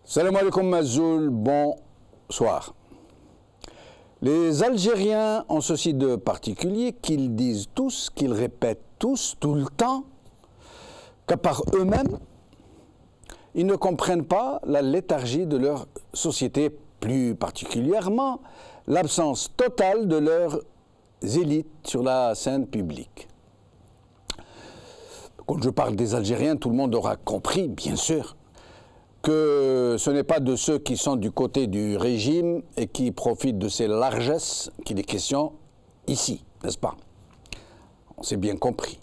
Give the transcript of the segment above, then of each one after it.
Salam alaikum Mazoul, bonsoir. Les Algériens ont ceci de particulier qu'ils disent tous, qu'ils répètent tous, tout le temps, qu'à part eux-mêmes, ils ne comprennent pas la léthargie de leur société, plus particulièrement l'absence totale de leurs élites sur la scène publique. Quand je parle des Algériens, tout le monde aura compris, bien sûr, que ce n'est pas de ceux qui sont du côté du régime et qui profitent de ses largesses qu'il est question ici, n'est-ce pas? On s'est bien compris.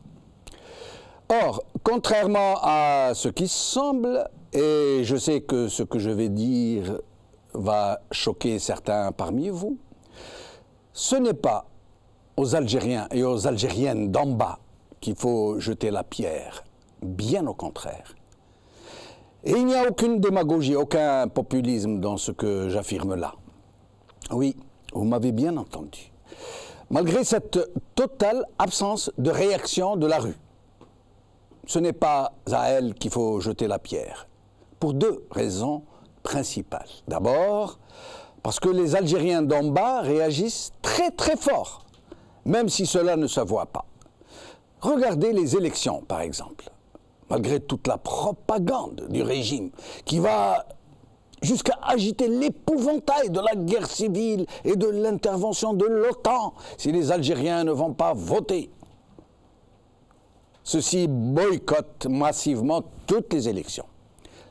Or, contrairement à ce qui semble, et je sais que ce que je vais dire va choquer certains parmi vous, ce n'est pas aux Algériens et aux Algériennes d'en bas qu'il faut jeter la pierre, bien au contraire. Et il n'y a aucune démagogie, aucun populisme dans ce que j'affirme là. Oui, vous m'avez bien entendu. Malgré cette totale absence de réaction de la rue, ce n'est pas à elle qu'il faut jeter la pierre, pour deux raisons principales. D'abord, parce que les Algériens d'en bas réagissent très très fort, même si cela ne se voit pas. Regardez les élections, par exemple. Malgré toute la propagande du régime qui va jusqu'à agiter l'épouvantail de la guerre civile et de l'intervention de l'OTAN si les Algériens ne vont pas voter. Ceux-ci boycottent massivement toutes les élections,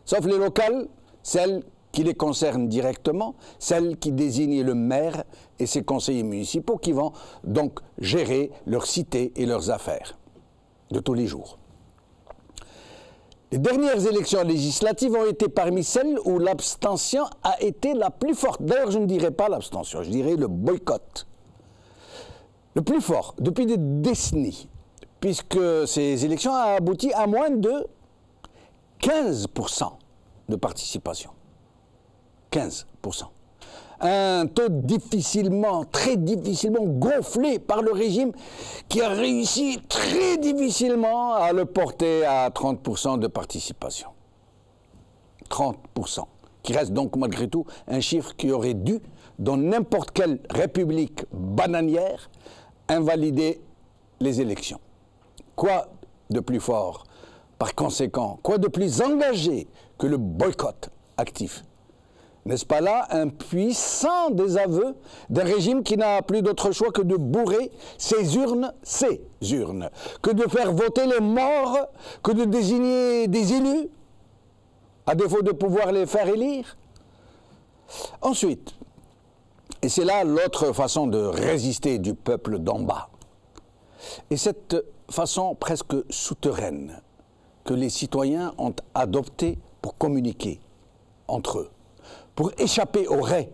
sauf les locales, celles qui les concernent directement, celles qui désignent le maire et ses conseillers municipaux qui vont donc gérer leur cité et leurs affaires de tous les jours. Les dernières élections législatives ont été parmi celles où l'abstention a été la plus forte. D'ailleurs, je ne dirais pas l'abstention, je dirais le boycott. Le plus fort depuis des décennies, puisque ces élections ont abouti à moins de 15% de participation. 15%. Un taux difficilement, très difficilement gonflé par le régime qui a réussi très difficilement à le porter à 30% de participation. 30%, qui reste donc malgré tout un chiffre qui aurait dû, dans n'importe quelle république bananière, invalider les élections. Quoi de plus fort, par conséquent, quoi de plus engagé que le boycott actif? N'est-ce pas là un puissant désaveu d'un régime qui n'a plus d'autre choix que de bourrer ses urnes, que de faire voter les morts, que de désigner des élus, à défaut de pouvoir les faire élire? Ensuite, et c'est là l'autre façon de résister du peuple d'en bas, et cette façon presque souterraine que les citoyens ont adoptée pour communiquer entre eux, pour échapper aux raies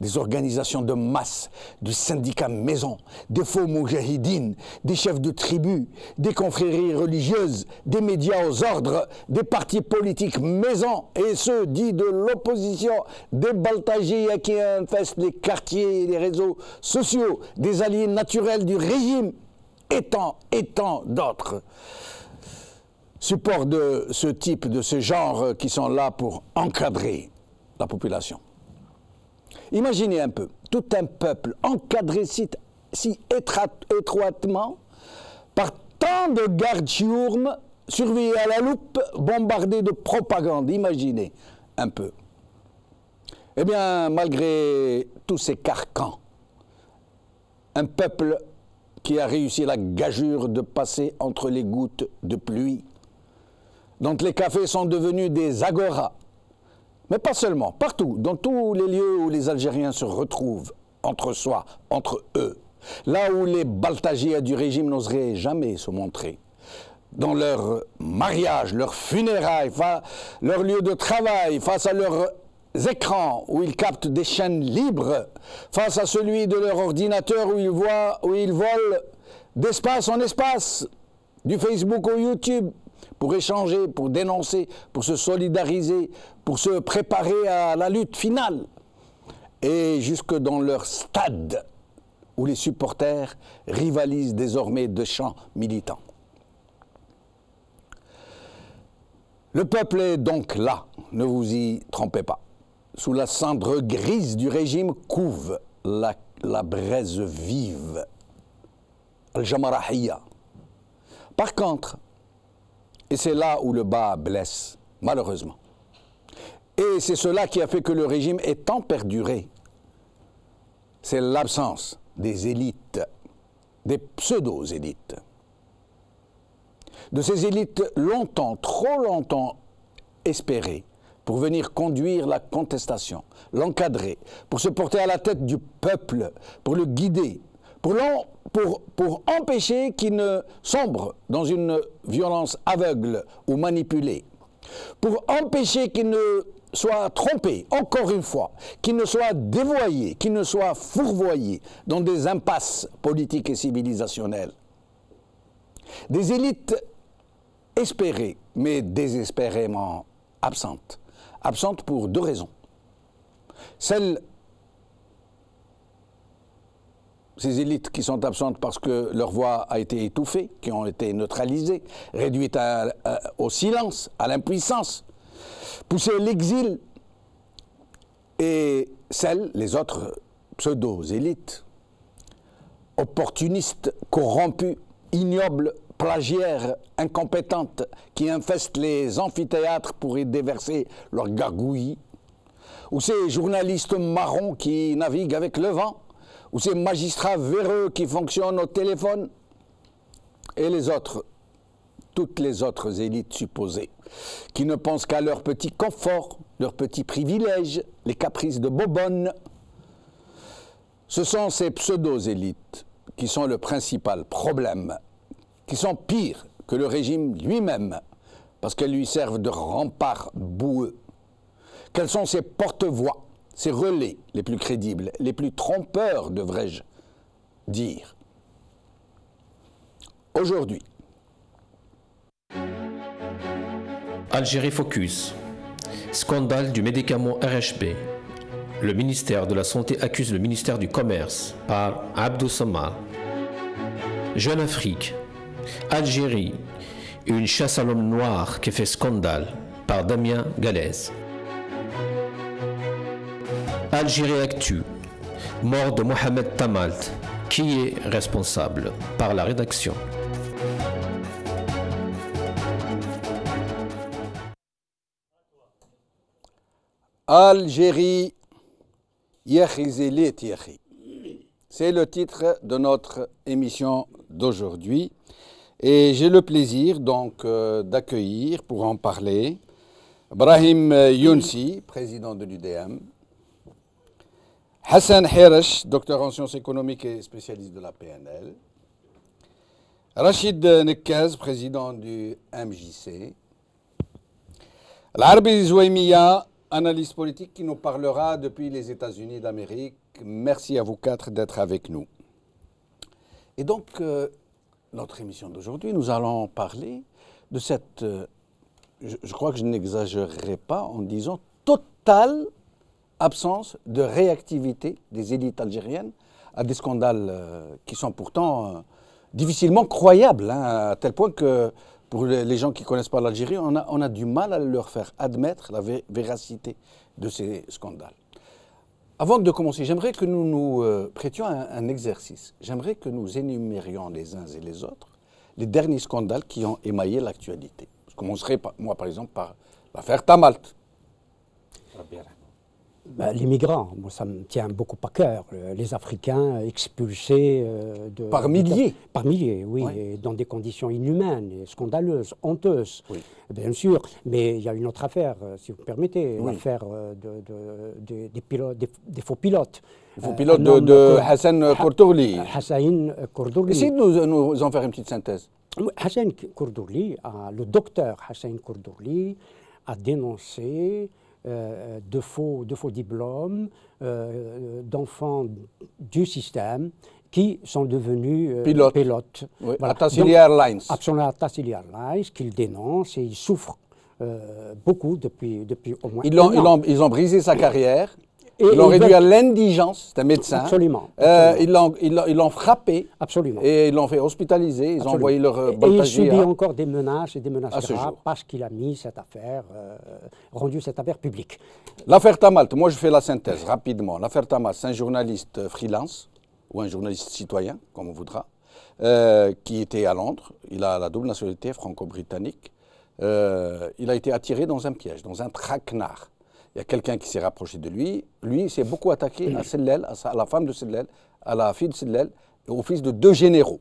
des organisations de masse, du syndicat maison, des faux moujahidines, des chefs de tribus, des confréries religieuses, des médias aux ordres, des partis politiques maison et ceux dits de l'opposition, des baltagirs qui infestent les quartiers et les réseaux sociaux, des alliés naturels du régime, et tant d'autres supports de ce type, de ce genre qui sont là pour encadrer la population. Imaginez un peu, tout un peuple encadré si étroitement par tant de gardes-chiourmes surveillés à la loupe, bombardés de propagande. Imaginez un peu. Eh bien, malgré tous ces carcans, un peuple qui a réussi la gageure de passer entre les gouttes de pluie, dont les cafés sont devenus des agoras. Mais pas seulement, partout, dans tous les lieux où les Algériens se retrouvent entre soi, entre eux, là où les baltagirs du régime n'oseraient jamais se montrer, dans leur mariage, leurs funérailles, leur lieu de travail, face à leurs écrans où ils captent des chaînes libres, face à celui de leur ordinateur où ils volent d'espace en espace, du Facebook au YouTube, pour échanger, pour dénoncer, pour se solidariser, pour se préparer à la lutte finale. Et jusque dans leur stade, où les supporters rivalisent désormais de champs militants. Le peuple est donc là, ne vous y trompez pas. sous la cendre grise du régime, couve la braise vive, al-Jamarahiyya. Par contre, et c'est là où le bas blesse, malheureusement, et c'est cela qui a fait que le régime ait tant perduré, c'est l'absence des élites, des pseudo-élites. De ces élites longtemps, trop longtemps espérées pour venir conduire la contestation, l'encadrer, pour se porter à la tête du peuple, pour le guider, pour empêcher qu'il ne sombre dans une violence aveugle ou manipulée, pour empêcher qu'il ne soit trompé, encore une fois, qu'il ne soit dévoyé, qu'il ne soit fourvoyé dans des impasses politiques et civilisationnelles. Des élites espérées, mais désespérément absentes. Absentes pour deux raisons. Ces élites qui sont absentes parce que leur voix a été étouffée, qui ont été neutralisées, réduites au silence, à l'impuissance, poussées à l'exil, et les autres pseudo-élites, opportunistes, corrompues, ignobles, plagiaires, incompétentes, qui infestent les amphithéâtres pour y déverser leurs gargouillis, ou ces journalistes marrons qui naviguent avec le vent, ou ces magistrats véreux qui fonctionnent au téléphone, et les autres, toutes les autres élites supposées, qui ne pensent qu'à leur petit confort, leurs petits privilèges, les caprices de Bobonne. Ce sont ces pseudo-élites qui sont le principal problème, qui sont pires que le régime lui-même, parce qu'elles lui servent de rempart boueux. Quels sont ces porte-voix, ces relais les plus crédibles, les plus trompeurs, devrais-je dire? Aujourd'hui, Algérie Focus. Scandale du médicament RHB. Le ministère de la Santé accuse le ministère du Commerce par Abdou Samar. Jeune Afrique. Algérie. Une chasse à l'homme noir qui fait scandale par Damien Galaise. Algérie Actu. Mort de Mohamed Tamalt. Qui est responsable? Par la rédaction. Algérie, Yachizilit Yachi. C'est le titre de notre émission d'aujourd'hui. Et j'ai le plaisir donc d'accueillir pour en parler Brahim Younsi, président de l'UDM, Hassan Hiresh, docteur en sciences économiques et spécialiste de la PNL, Rachid Nekaz, président du MJC, Al-Arbi Zouaimia, analyste politique qui nous parlera depuis les États-Unis d'Amérique. Merci à vous quatre d'être avec nous. Et donc, notre émission d'aujourd'hui, nous allons parler de cette, je crois que je n'exagérerai pas en disant, totale absence de réactivité des élites algériennes à des scandales qui sont pourtant difficilement croyables, hein, à tel point que pour les gens qui ne connaissent pas l'Algérie, on a du mal à leur faire admettre la véracité de ces scandales. Avant de commencer, j'aimerais que nous nous prêtions un exercice. J'aimerais que nous énumérions les uns et les autres les derniers scandales qui ont émaillé l'actualité. Je commencerai, moi, par exemple, par l'affaire Tamalt. Les migrants, moi, ça me tient beaucoup à cœur. Les Africains expulsés par milliers. Par milliers, oui, ouais. Et dans des conditions inhumaines, et scandaleuses, honteuses, oui. Bien sûr. Mais il y a une autre affaire, si vous permettez, oui. L'affaire des faux pilotes. Les faux pilotes de Hassan Kourdourli. Hassan Kourdourli. Essayez de nous en faire une petite synthèse. Hassan Kourdourli, le docteur Hassan Kourdourli a dénoncé de faux diplômes d'enfants du système qui sont devenus pilotes. Oui, voilà. À Tassili Airlines. Absolument, à Tassili Airlines, qu'il dénonce et il souffre beaucoup depuis au moins Ils ont brisé sa carrière. Ils l'ont réduit à l'indigence, c'est un médecin. Absolument. Ils l'ont frappé. Absolument. Et ils l'ont fait hospitaliser. Ils ont envoyé leur Et il Baltagia. subit encore des menaces et des menaces À ce graves jour. parce qu'il a mis cette affaire, rendu cette affaire publique. L'affaire Tamalte, moi je fais la synthèse rapidement. L'affaire Tamalte, c'est un journaliste freelance, ou un journaliste citoyen, comme on voudra, qui était à Londres. Il a la double nationalité franco-britannique. Il a été attiré dans un piège, dans un traquenard. Il y a quelqu'un qui s'est rapproché de lui. Lui, il s'est beaucoup attaqué à Sellel, à la femme de Sellel, à la fille de Sellel, et au fils de 2 généraux,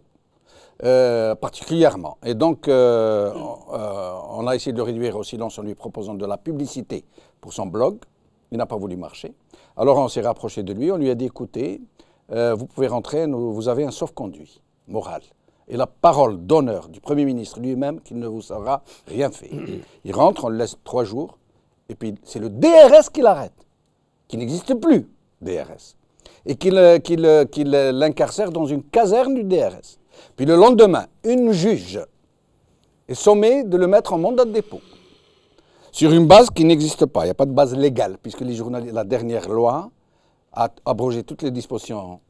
particulièrement. Et donc, on a essayé de le réduire au silence en lui proposant de la publicité pour son blog. Il n'a pas voulu marcher. Alors, on s'est rapproché de lui. On lui a dit, écoutez, vous pouvez rentrer, vous avez un sauf-conduit moral. Et la parole d'honneur du Premier ministre lui-même qu'il ne vous sera rien fait. Il rentre, on le laisse 3 jours, et puis c'est le DRS qui l'arrête, qui n'existe plus, DRS, et qu'il l'incarcère dans une caserne du DRS. Puis le lendemain, une juge est sommée de le mettre en mandat de dépôt, sur une base qui n'existe pas. Il n'y a pas de base légale, puisque la dernière loi a abrogé toutes les dispositions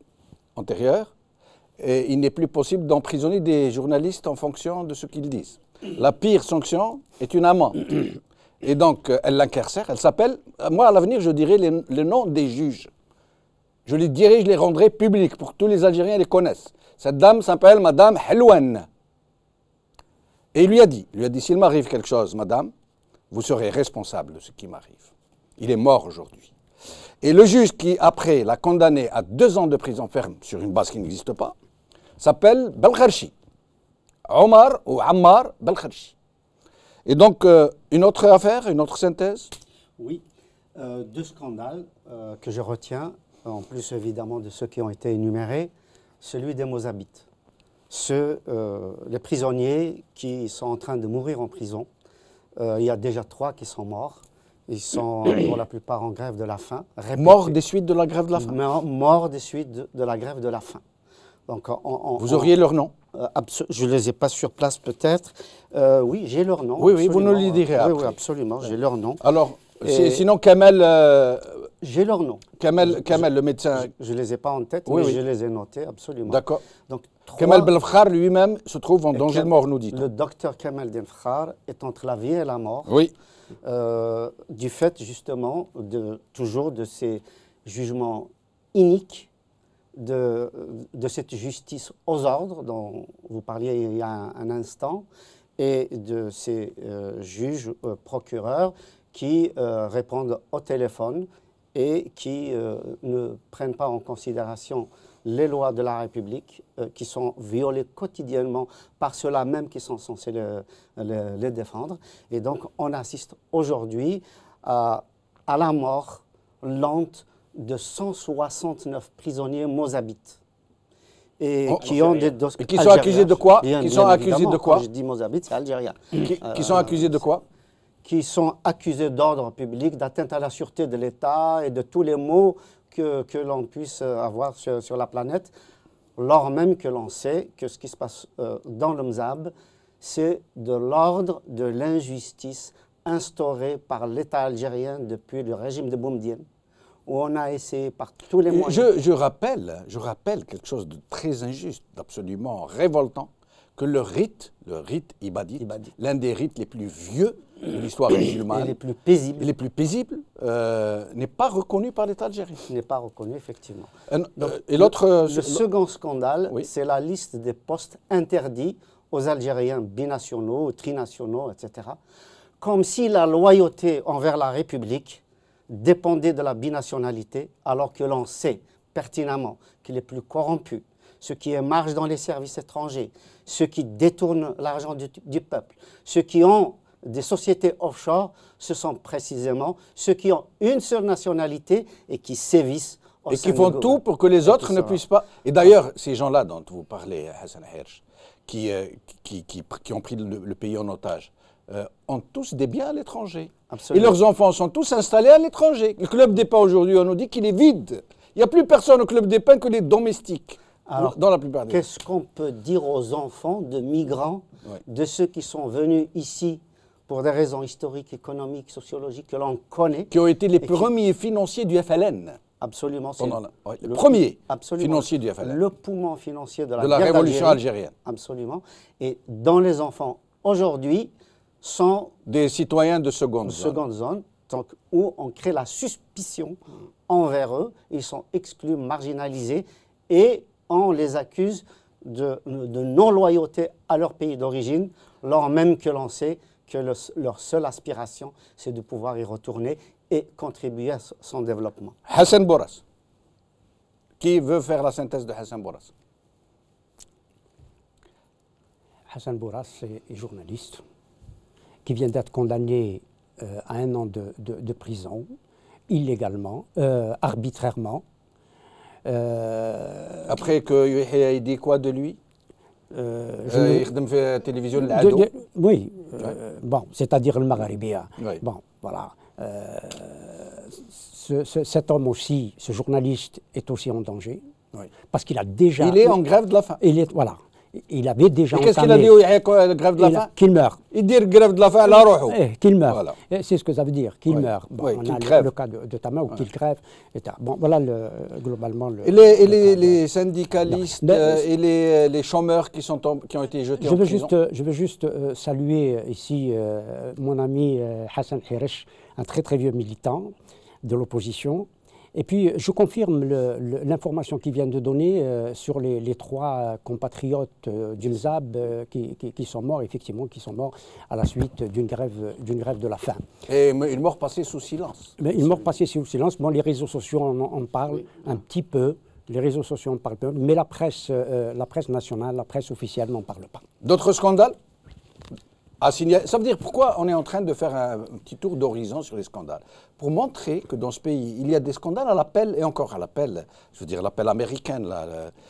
antérieures, et il n'est plus possible d'emprisonner des journalistes en fonction de ce qu'ils disent. La pire sanction est une amende. Et donc, elle l'incarcère, elle s'appelle, moi à l'avenir je dirai le nom des juges. Je les dirai, je les rendrai publics pour que tous les Algériens les connaissent. Cette dame s'appelle Madame Helouane. Et il lui a dit, s'il m'arrive quelque chose, Madame, vous serez responsable de ce qui m'arrive. Il est mort aujourd'hui. Et le juge qui, après, l'a condamné à 2 ans de prison ferme sur une base qui n'existe pas, s'appelle Belkharchi. Omar ou Ammar Belkharchi. Et donc, une autre affaire, une autre synthèse? Oui, 2 scandales que je retiens, en plus évidemment de ceux qui ont été énumérés, celui des Mozabites. Les prisonniers qui sont en train de mourir en prison, il y a déjà 3 qui sont morts. Ils sont pour la plupart en grève de la faim. Morts des suites de la grève de la faim? Morts des suites de la grève de la faim. Donc, vous auriez leur nom? Je ne les ai pas sur place peut-être. Oui, j'ai leur nom. Oui, vous nous les direz après. Oui, absolument, j'ai leur nom. Alors, sinon Kamel... j'ai leur nom. Kamel, le médecin... Je ne les ai pas en tête, oui, mais je les ai notés, absolument. D'accord. Donc, Kamel Belfkhar lui-même se trouve en danger de mort, nous dit-on. Le docteur Kamel Belfkhar est entre la vie et la mort. Oui. Du fait justement toujours de ces jugements iniques, de cette justice aux ordres dont vous parliez il y a un instant, et de ces juges, procureurs qui répondent au téléphone et qui ne prennent pas en considération les lois de la République qui sont violées quotidiennement par ceux-là même qui sont censés les défendre. Et donc on assiste aujourd'hui à la mort lente de 169 prisonniers mozabites. Et qui ont des et qui sont accusés de quoi? Qui sont accusés de quoi? Quand je dis mozabite, c'est algérien. Qui sont accusés de quoi? Qui sont accusés d'ordre public, d'atteinte à la sûreté de l'État et de tous les maux que l'on puisse avoir sur la planète, lors même que l'on sait que ce qui se passe dans le Mzab, c'est de l'ordre de l'injustice instaurée par l'État algérien depuis le régime de Boumedienne, où on a essayé par tous les moyens... Je rappelle quelque chose de très injuste, d'absolument révoltant, que le rite ibadite, l'un des rites les plus vieux de l'histoire musulmane, et les plus paisibles, n'est pas reconnu par l'État algérien. N'est pas reconnu, effectivement. Et l'autre... Le second scandale, oui, c'est la liste des postes interdits aux Algériens binationaux, trinationaux, etc. Comme si la loyauté envers la République dépendait de la binationalité, alors que l'on sait pertinemment que les plus corrompus, ceux qui émargent dans les services étrangers, ceux qui détournent l'argent du peuple, ceux qui ont des sociétés offshore, ce sont précisément ceux qui ont une seule nationalité et qui sévissent au sein et qui font tout pour que les autres ne puissent pas... Et d'ailleurs, ces gens-là dont vous parlez, Hassan Hersh, qui ont pris le pays en otage, ont tous des biens à l'étranger. Et leurs enfants sont tous installés à l'étranger. Le club des pains aujourd'hui, on nous dit qu'il est vide. Il n'y a plus personne au club des pains que les domestiques. Alors, dans la plupart des cas. Qu'est-ce qu'on peut dire aux enfants de migrants, de ceux qui sont venus ici pour des raisons historiques, économiques, sociologiques que l'on connaît. Qui ont été les premiers financiers du FLN. Absolument. Le premier absolument, financier du FLN. Le poumon financier de la révolution algérienne. Absolument. Et dont les enfants, aujourd'hui, sont des citoyens de seconde zone. Donc, où on crée la suspicion envers eux. Ils sont exclus, marginalisés, et on les accuse de non-loyauté à leur pays d'origine, alors même que l'on sait que leur seule aspiration, c'est de pouvoir y retourner et contribuer à son développement. Hassan Bourras. Qui veut faire la synthèse de Hassan Bourras? Hassan Bourras est journaliste qui vient d'être condamné à 1 an de prison, illégalement, arbitrairement. Après que Yahya ait dit quoi de lui? Il fait la télévision de l'Ado. Oui, bon, c'est-à-dire le Maghrébia. Oui. Bon, voilà. Cet homme aussi, ce journaliste, est aussi en danger. Oui. Parce qu'il a déjà... Il est en grève de la faim. Voilà. Il avait déjà entamé... Qu'est-ce qu'il a dit la grève de la faim? Qu'il meurt. Il dit grève de la faim, la roho. Qu'il meurt. Voilà. C'est ce que ça veut dire, qu'il meurt. Bon, oui, on qu'il a crève. Le cas de Tama, ou qu'il crève. Bon, voilà globalement le... Et les syndicalistes et les chômeurs qui ont été jetés en prison? Je veux juste saluer ici mon ami Hassan Hiresh, un très très vieux militant de l'opposition. Et puis, je confirme l'information qu'il vient de donner sur les 3 compatriotes du MZAB qui sont morts, effectivement, qui sont morts à la suite d'une grève de la faim. Et une mort passée sous silence. Mais une mort passée sous silence. Bon, les réseaux sociaux en parlent un petit peu. Les réseaux sociaux en parlent peu, mais la presse nationale, la presse officielle n'en parle pas. D'autres scandales à signaler? Ça veut dire pourquoi on est en train de faire un petit tour d'horizon sur les scandales? Pour montrer que dans ce pays, il y a des scandales à l'appel, et encore à l'appel, je veux dire l'appel américain,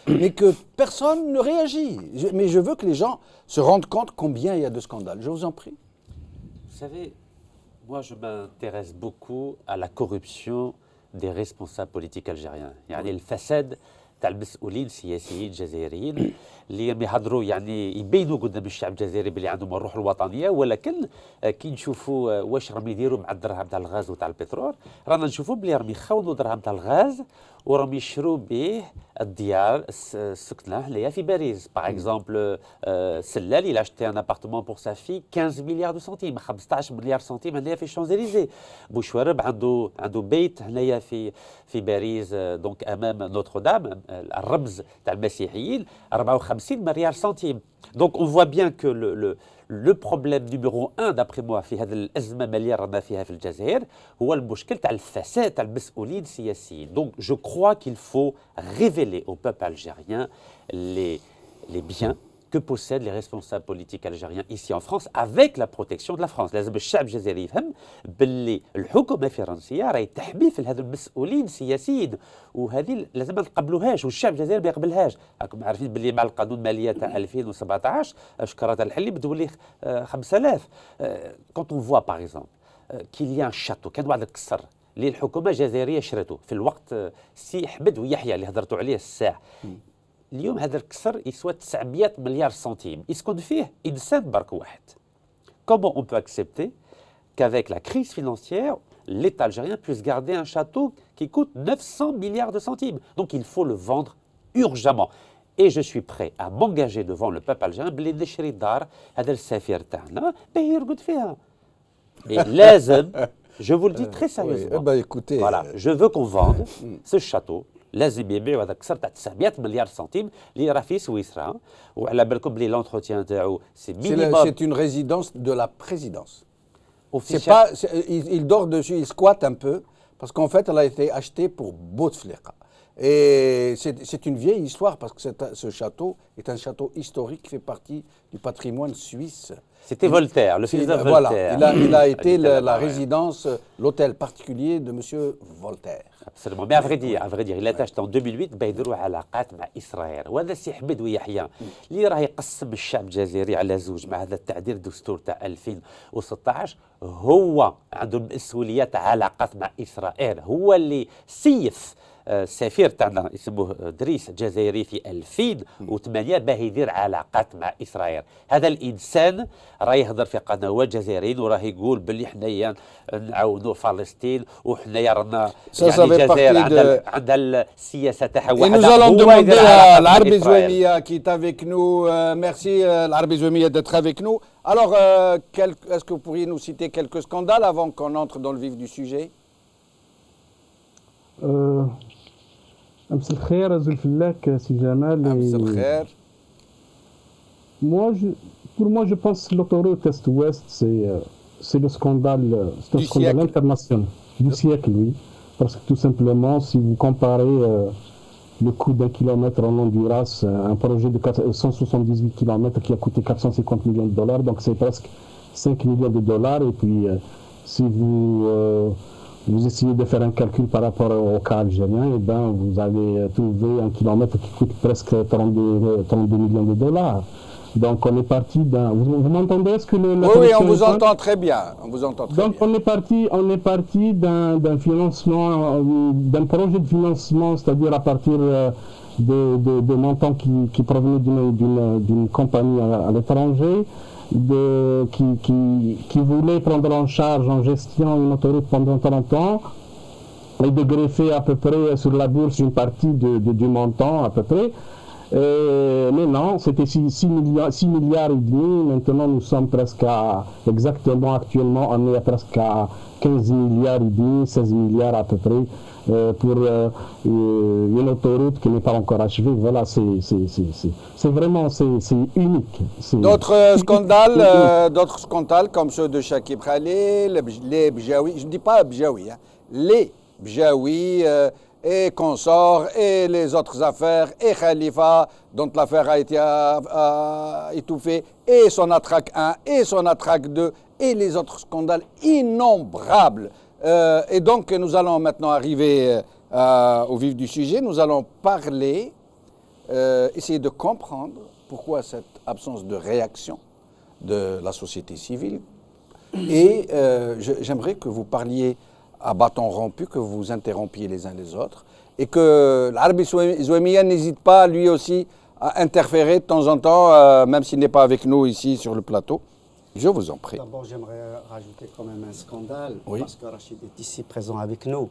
mais que personne ne réagit. Mais je veux que les gens se rendent compte combien il y a de scandales. Je vous en prie. Vous savez, moi je m'intéresse beaucoup à la corruption des responsables politiques algériens. يعني الفساد تاع المسؤولين السياسيين الجزائريين اللي يهضروا يعني يبينوا قدام الشعب الجزائري بلي عندهم الروح الوطنيه، ولكن كي نشوفوا واش راهم يديروا مع الدرهم تاع الغاز وتاع البترول، رانا نشوفوا بلي راهم يخونوا الدرهم تاع الغاز وراهم يشروا به الديار السكنه هنايا في باريس. باغ اكزومبل سلال il a acheté un appartement pour sa fille 15 milliards de centimes، 15 مليار سنتيم هنايا في الشانزليزيه. بوشوارب عنده بيت هنايا في باريس دونك امام نوتردام الرمز تاع المسيحيين 54 مليار سنتيم. Donc on voit bien que le problème numéro 1 d'après moi في هذه الأزمة المالية رانا فيها في الجزائر هو المشكل تاع الفساد تاع المسؤولين السياسيين. Donc je crois qu'il faut révéler au peuple algérien les biens que possèdent les responsables politiques algériens ici en France avec la protection de la France. لازم الشعب الجزائري يفهم باللي الحكومة الفرنسية راهي تحمي في هذو المسؤولين السياسيين، وهذه لازم ما نقبلوهاش والشعب الجزائري ما يقبلهاش. راكم عارفين باللي مع القانون المالية تاع 2017 شكرة الحلي بتولي 5000. Quand on voit par exemple qu'il y a un château كان واحد القصر اللي الحكومة الجزائرية شرته في الوقت سي أحمد ويحيى اللي هضرتوا عليه الساعة. اليوم هذا الكسر يسوى 900 مليار سنتيم، يسكن فيه إنسان برك واحد. Comment on peut accepter qu'avec la crise financière, l'État algérien puisse garder un château qui coûte 900 milliards de centimes? Donc il faut le vendre urgemment. Et je suis prêt à m'engager devant le peuple algérien بلي نشري الدار هذا السفير تاعنا باهي يرقد فيها. Et لازم, je vous le dis très sérieusement, écoutez, voilà, je veux qu'on vende ce château. لازم يبيعوا هذاك الكسر تاع 900 مليار سنتيم اللي راه في سويسرا، وعلى بالكم بلي لونتروتيان تاعو سي مينيموم. C'est une résidence de la présidence. Il dort dessus, il squatte un peu, parce qu'en fait, elle a été achetée pour Bouteflika. Et c'est une vieille histoire, parce que ce château est un château historique qui fait partie du patrimoine suisse. C'était Voltaire, le philosophe Voltaire. Voltaire. Voilà, il a été la résidence l'hôtel particulier de M. Voltaire. Absolument. Mais à vrai dire, il a acheté en 2008 بيديروا علاقات مع إسرائيل، وهذا السي حميد ويحيى اللي راه يقسم الشعب الجزائري على زوج مع هذا التعديل الدستور تاع 2016 هو عنده المسؤولية تاع علاقات مع إسرائيل، هو اللي سيف السفير تاعنا اسمه دريس الجزائري في 2008 باه يدير علاقات مع اسرائيل. هذا الانسان راه يهضر في قنوات جزائريين وراه يقول باللي حنايا نعاونوا فلسطين وحنايا رانا يعني الجزائر عندها السياسه تاعها وحدها. Et nous allons demander à l'Arabie Zouemia qui est avec nous. Merci l'Arabie Zouemia d'être avec nous. Alors, est-ce que vous pourriez nous citer quelques scandales avant qu'on entre dans le vif du sujet? أمس الخير أزول فلاك سي جمال. أمس الخير. Pour moi, je pense que l'autoroute Est-Ouest, c'est le scandale, c'est un scandale international du siècle, oui. Parce que tout simplement, si vous comparez le coût d'un kilomètre en Honduras, un projet de 178 km qui a coûté 450 millions de dollars, donc c'est presque 5 millions de dollars. Et puis, si vous essayez de faire un calcul par rapport au cas algérien, et ben vous allez trouver un kilomètre qui coûte presque 32 millions de dollars. Donc on est parti d'un... Vous m'entendez? Est-ce que oui, on vous entend très bien. On vous entend très Donc bien. On est parti d'un financement, d'un projet de financement, c'est-à-dire à partir de montants qui provenaient d'une compagnie à l'étranger, qui voulait prendre en charge, en gestion, une autoroute pendant 30 ans et de greffer à peu près sur la bourse une partie du montant à peu près. Mais non, c'était 6 milliards et demi. Maintenant, nous sommes presque exactement actuellement, on est presque à 15 milliards et demi, 16 milliards à peu près pour une autoroute qui n'est pas encore achevée. Voilà, c'est vraiment unique. D'autres scandales comme ceux de Chakib Khalil, les Bjaoui, je ne dis pas Bjaoui, hein, les Bjaoui et consorts et les autres affaires et Khalifa dont l'affaire a été étouffée et son attraque 1 et son attraque 2 et les autres scandales innombrables. Et donc nous allons maintenant arriver au vif du sujet. Nous allons parler, essayer de comprendre pourquoi cette absence de réaction de la société civile. Et j'aimerais que vous parliez à bâton rompu, que vous interrompiez les uns les autres et que l'Arabie Zouemia n'hésite pas lui aussi à interférer de temps en temps, même s'il n'est pas avec nous ici sur le plateau. Je vous en prie. D'abord, j'aimerais rajouter quand même un scandale, oui. Parce que Rachid est ici présent avec nous.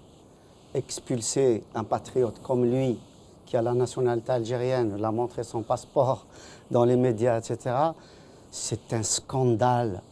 Expulser un patriote comme lui, qui a la nationalité algérienne, l'a montré son passeport dans les médias, etc., c'est un scandale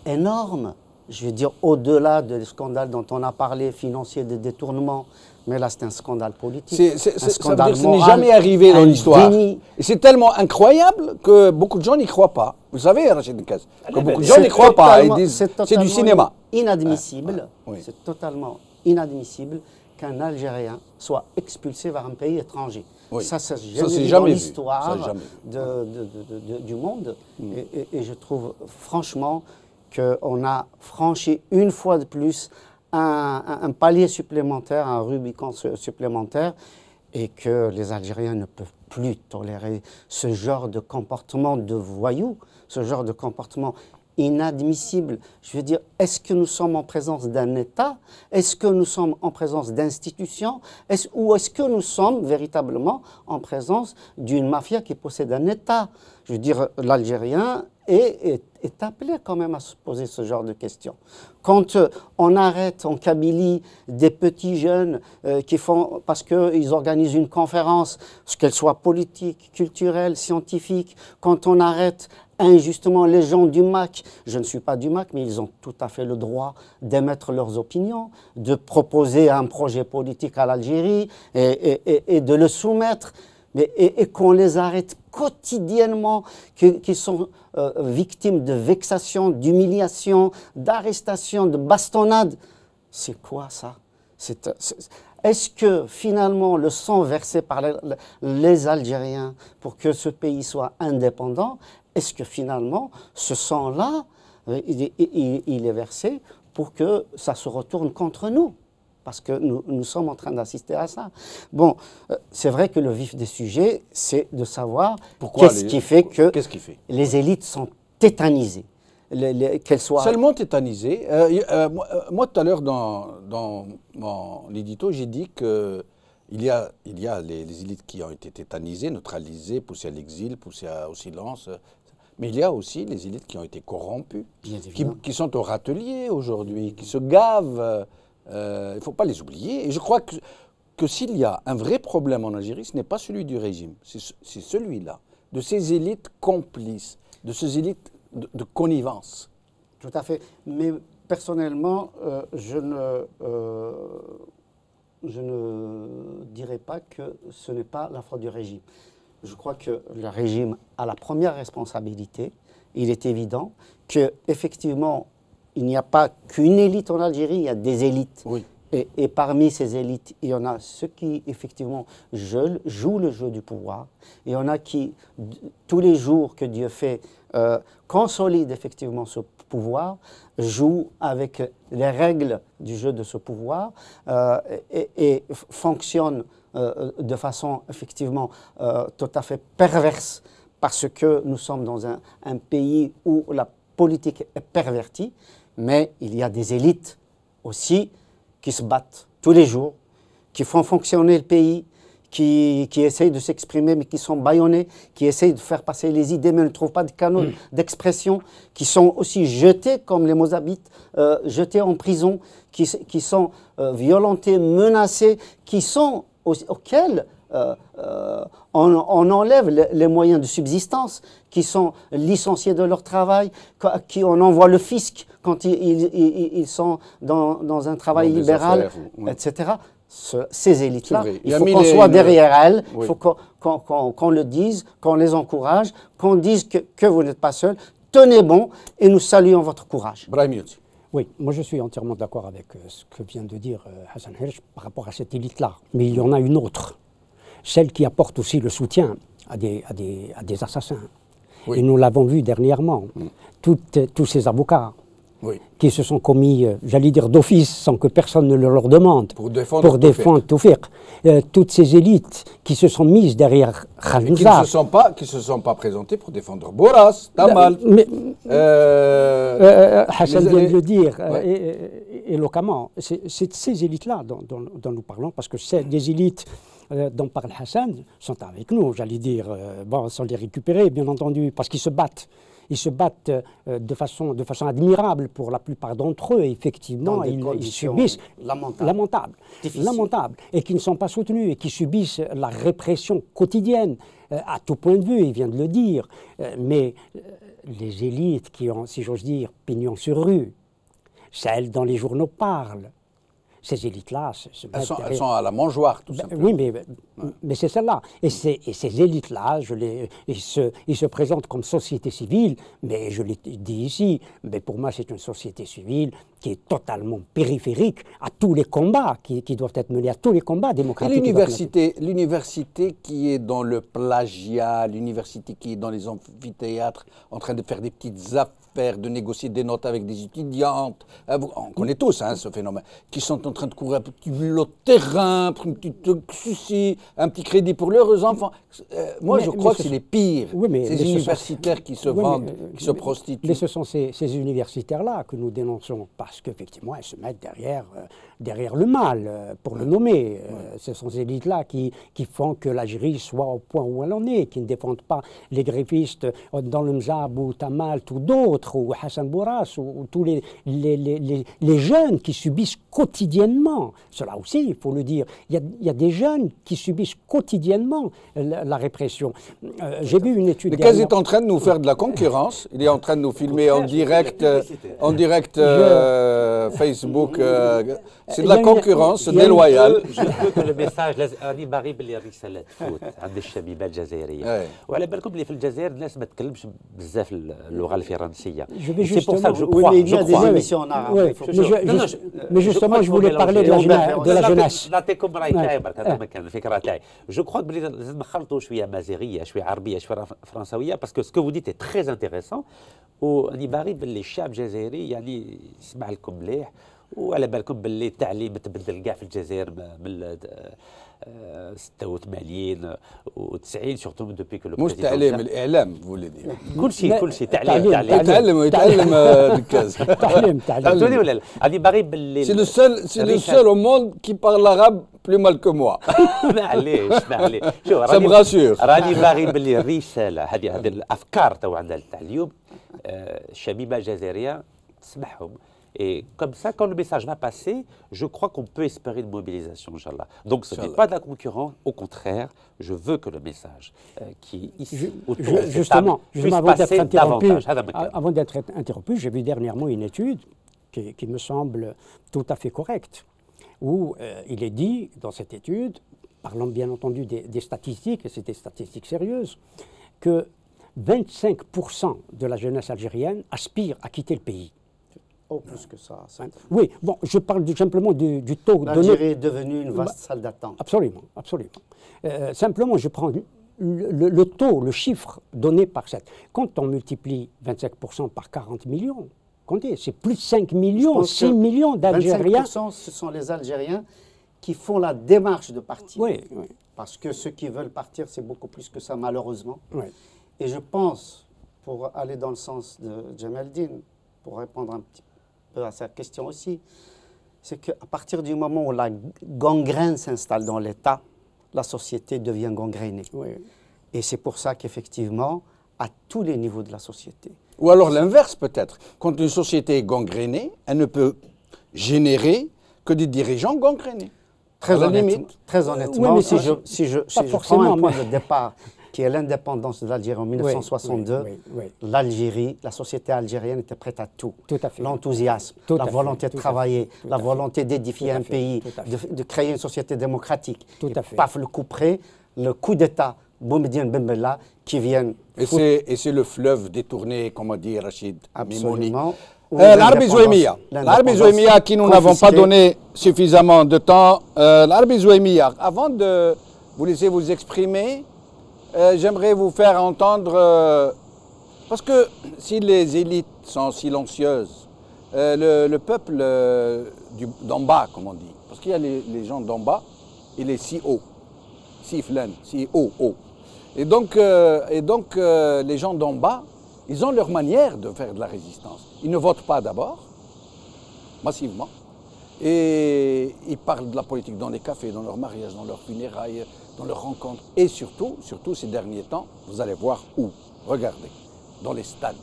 énorme. Je veux dire, au-delà des scandales dont on a parlé, financiers, des détournements, mais là, c'est un scandale politique. Un scandale moral, ce n'est jamais arrivé dans l'histoire. Et c'est tellement incroyable que beaucoup de gens n'y croient pas. Vous savez, Rachid Nkaz, que beaucoup de gens n'y croient pas. Ils disent c'est du cinéma. Inadmissible. Oui. C'est totalement inadmissible qu'un Algérien soit expulsé vers un pays étranger. Oui. Ça, c'est jamais dans l'histoire du monde. Et je trouve, franchement, qu'on a franchi une fois de plus un palier supplémentaire, un Rubicon supplémentaire, et que les Algériens ne peuvent plus tolérer ce genre de comportement de voyous, ce genre de comportement inadmissible. Je veux dire, est-ce que nous sommes en présence d'un État? Est-ce que nous sommes en présence d'institutions? Ou est-ce que nous sommes véritablement en présence d'une mafia qui possède un État? Je veux dire, l'Algérien est appelé quand même à se poser ce genre de questions. Quand on arrête en Kabylie des petits jeunes qui font, parce qu'ils organisent une conférence, qu'elle soit politique, culturelle, scientifique, quand on arrête injustement les gens du MAC, je ne suis pas du MAC, mais ils ont tout à fait le droit d'émettre leurs opinions, de proposer un projet politique à l'Algérie et de le soumettre. Et qu'on les arrête quotidiennement, qui sont victimes de vexations, d'humiliations, d'arrestations, de bastonnades. C'est quoi ça? Est-ce que finalement le sang versé par les Algériens pour que ce pays soit indépendant, est-ce que finalement ce sang-là, il est versé pour que ça se retourne contre nous. Parce que nous sommes en train d'assister à ça. Bon, c'est vrai que le vif des sujets, c'est de savoir qu'est-ce qui fait que les élites sont tétanisées. Qu'elles soient... Seulement tétanisées. Moi, tout à l'heure, dans mon édito, j'ai dit qu'il y a les élites qui ont été tétanisées, neutralisées, poussées à l'exil, poussées au silence. Mais il y a aussi les élites qui ont été corrompues, qui sont au râtelier aujourd'hui, qui se gavent. Il ne faut pas les oublier. Et je crois que s'il y a un vrai problème en Algérie, ce n'est pas celui du régime, c'est celui-là, de ces élites complices, de ces élites de connivence. Tout à fait. Mais personnellement, je ne dirais pas que ce n'est pas la faute du régime. Je crois que le régime a la première responsabilité. Il est évident qu'effectivement, il n'y a pas qu'une élite en Algérie, il y a des élites. Oui. Et parmi ces élites, il y en a ceux qui, effectivement, jouent le jeu du pouvoir. Il y en a qui, tous les jours que Dieu fait, consolident effectivement ce pouvoir, jouent avec les règles du jeu de ce pouvoir et fonctionnent de façon, effectivement, tout à fait perverse, parce que nous sommes dans un pays où la politique est pervertie. Mais il y a des élites aussi qui se battent tous les jours, qui font fonctionner le pays, qui essayent de s'exprimer mais qui sont bâillonnés, qui essayent de faire passer les idées mais ne trouvent pas de canaux d'expression, qui sont aussi jetés comme les Mozabites, jetés en prison, qui sont violentés, menacés, auxquels on enlève les moyens de subsistance, qui sont licenciés de leur travail, qui on envoie le fisc quand ils sont dans un travail libéral, etc. Ces élites-là, il faut qu'on soit derrière elles, il faut qu'on le dise, qu'on les encourage, qu'on dise que vous n'êtes pas seuls, tenez bon et nous saluons votre courage. Brahim Youti. Oui, moi je suis entièrement d'accord avec ce que vient de dire Hassan Hirsch par rapport à cette élite-là. Mais il y en a une autre, celle qui apporte aussi le soutien à des assassins. Oui. Et nous l'avons vu dernièrement, tous ces avocats qui se sont commis, j'allais dire d'office, sans que personne ne le leur demande, pour défendre Tawfiq. Toutes ces élites qui se sont mises derrière Khalil qui ne se sont pas présentées pour défendre Boras, Tamal. Hassan vient de le dire éloquemment. C'est ces élites-là dont nous parlons, parce que c'est des élites dont parle Hassan sont avec nous, j'allais dire, sans les récupérer, bien entendu, parce qu'ils se battent. Ils se battent de façon admirable pour la plupart d'entre eux. Effectivement, ils subissent lamentables, et qui ne sont pas soutenus et qui subissent la répression quotidienne à tout point de vue, il vient de le dire. Mais les élites qui ont, si j'ose dire, pignon sur rue, celles dont les journaux parlent, ces élites-là elles sont à la mangeoire, tout simplement. Oui, mais c'est celle-là. Et ces élites-là, ils se présentent comme société civile, mais je l'ai dit ici, mais pour moi c'est une société civile qui est totalement périphérique à tous les combats qui doivent être menés, à tous les combats démocratiques. L'université qui est dans le plagiat, l'université qui est dans les amphithéâtres en train de faire des petites affaires, de négocier des notes avec des étudiantes, on connaît tous ce phénomène, qui sont en train de courir un petit lot de terrain, pour une petite souci, un petit crédit pour leurs enfants. Moi, je crois que c'est les pires, ces universitaires qui se vendent, qui se prostituent. Mais ce sont ces universitaires-là que nous dénonçons, parce qu'effectivement, elles se mettent derrière le mal, pour le nommer. Ce sont ces élites-là qui font que l'Algérie soit au point où elle en est, qui ne défendent pas les grévistes dans le Mzab ou Tamal ou d'autres, ou Hassan Bourras, ou tous les jeunes qui subissent quotidiennement, cela aussi, il faut le dire, il y a des jeunes qui subissent quotidiennement la répression. J'ai vu une étude... Le CAS est en train de nous faire de la concurrence, il est en train de nous filmer en direct Facebook, c'est de la concurrence déloyale. Je veux que le message راني باغي باللي الرساله تفوت عند الشبيبه الجزائريه وعلى بالكم اللي في الجزائر الناس ما تكلمش بزاف اللغه الفرنسيه العربية. Je vais C'est pour ça que je Oui, crois. mais il y a je des crois. émissions en arabe. Ouais, il faut que mais justement, je voulais parler de la jeunesse. نعطيكم راي تاعي برك هذا مكان الفكره تاعي. جو كخوا بلي لازم نخلطوا شويه مازيغيه شويه عربيه شويه فرنسويه باسكو سكو فو ديت est très intéressant وراني باغي باللي الشعب الجزائري يعني يسمع لكم مليح وعلى بالكم باللي التعليم تبدل كاع في الجزائر من 86 و90 سورتو دوبي كو لو مش تعليم الاعلام فولي دير كل شيء تعليم يتعلم دكاز تعليم فهمتوني ولا لا؟ راني باغي باللي C'est le seul au monde qui parle l'arabe plus mal que moi. معليش شوف Ça me rassure. راني باغي باللي الرساله هذه الافكار تو عندنا تاع اليوم الشبيبه الجزائريه تسمعهم. Et comme ça, quand le message va passer, je crois qu'on peut espérer une mobilisation, Inch'Allah. Donc ce n'est pas de la concurrence, au contraire, je veux que le message qui est ici, autour de cette table, puisse passer davantage. Avant d'être interrompu, j'ai vu dernièrement une étude qui me semble tout à fait correcte, où il est dit dans cette étude, parlant bien entendu des statistiques, et c'est des statistiques sérieuses, que 25% de la jeunesse algérienne aspire à quitter le pays. Oh, plus que ça. Oui, bon, je parle simplement du taux. L'Algérie est devenue une vaste salle d'attente. Absolument, absolument. Simplement, je prends le taux, le chiffre donné par cette. Quand on multiplie 25% par 40 millions, comptez, c'est plus de 5 millions, 6 millions d'Algériens. 25%, ce sont les Algériens qui font la démarche de partir. Oui, oui. Parce que ceux qui veulent partir, c'est beaucoup plus que ça, malheureusement. Oui. Et je pense, pour aller dans le sens de Djamaldine, pour répondre un petit peu à sa question aussi, c'est qu'à partir du moment où la gangrène s'installe dans l'État, la société devient gangrénée. Oui. Et c'est pour ça qu'effectivement, à tous les niveaux de la société. Ou alors l'inverse peut-être. Quand une société est gangrénée, elle ne peut générer que des dirigeants gangrénés. Très honnêtement, oui, si je prends un point de départ qui est l'indépendance de l'Algérie en 1962, l'Algérie, la société algérienne était prête à tout. Tout à fait. L'enthousiasme, la volonté de travailler, la volonté d'édifier un pays, de créer une société démocratique. Tout à fait. Paf, le coup près, le coup d'État, Boumediene Bembella, qui viennent... Et c'est le fleuve détourné, comme a dit Rachid Mimouni. Absolument. L'Arabie Zouémia. L'Arabie Zouémia, à qui nous n'avons pas donné suffisamment de temps. L'Arabie Zouémia, avant de vous laisser vous exprimer, j'aimerais vous faire entendre, parce que si les élites sont silencieuses, le peuple d'en bas, comme on dit, parce qu'il y a les gens d'en bas et les si hauts, si flan, si haut. Et donc les gens d'en bas, ils ont leur manière de faire de la résistance. Ils ne votent pas d'abord, massivement, et ils parlent de la politique dans les cafés, dans leurs mariages, dans leurs funérailles, dans leurs rencontres. Et surtout ces derniers temps, vous allez voir où. Regardez, dans les stades.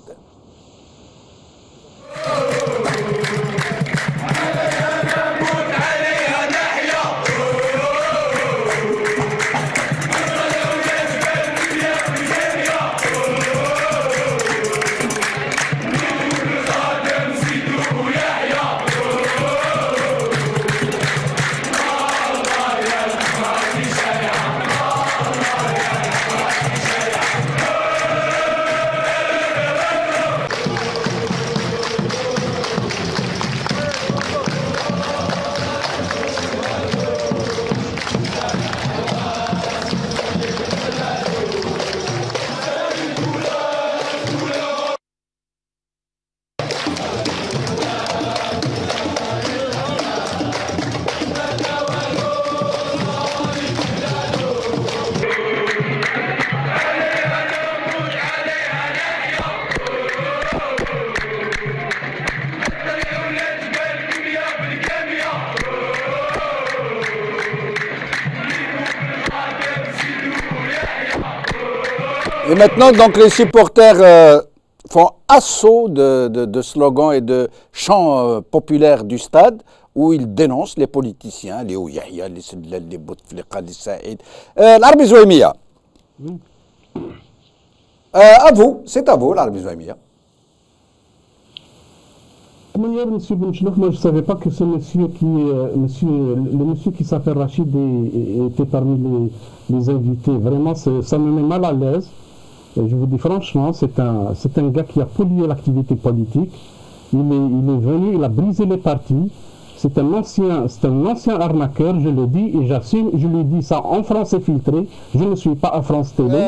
Et maintenant, donc, les supporters font assaut de slogans et de chants populaires du stade où ils dénoncent les politiciens, les Ouyahia, les Sedlal, les Bouteflika, les Saïd. L'Arabie Zouémia. À vous, c'est à vous, l'Arabie Zouémia. De manière, monsieur Benchnouf, moi je ne savais pas que ce monsieur le monsieur qui s'appelle Rachid était parmi les invités. Vraiment, ça me met mal à l'aise. Je vous dis franchement, c'est un gars qui a pollué l'activité politique. Il est venu, il a brisé les partis. C'est un ancien arnaqueur, je le dis et j'assume, je lui dis ça en français filtré. Je ne suis pas à France Télé.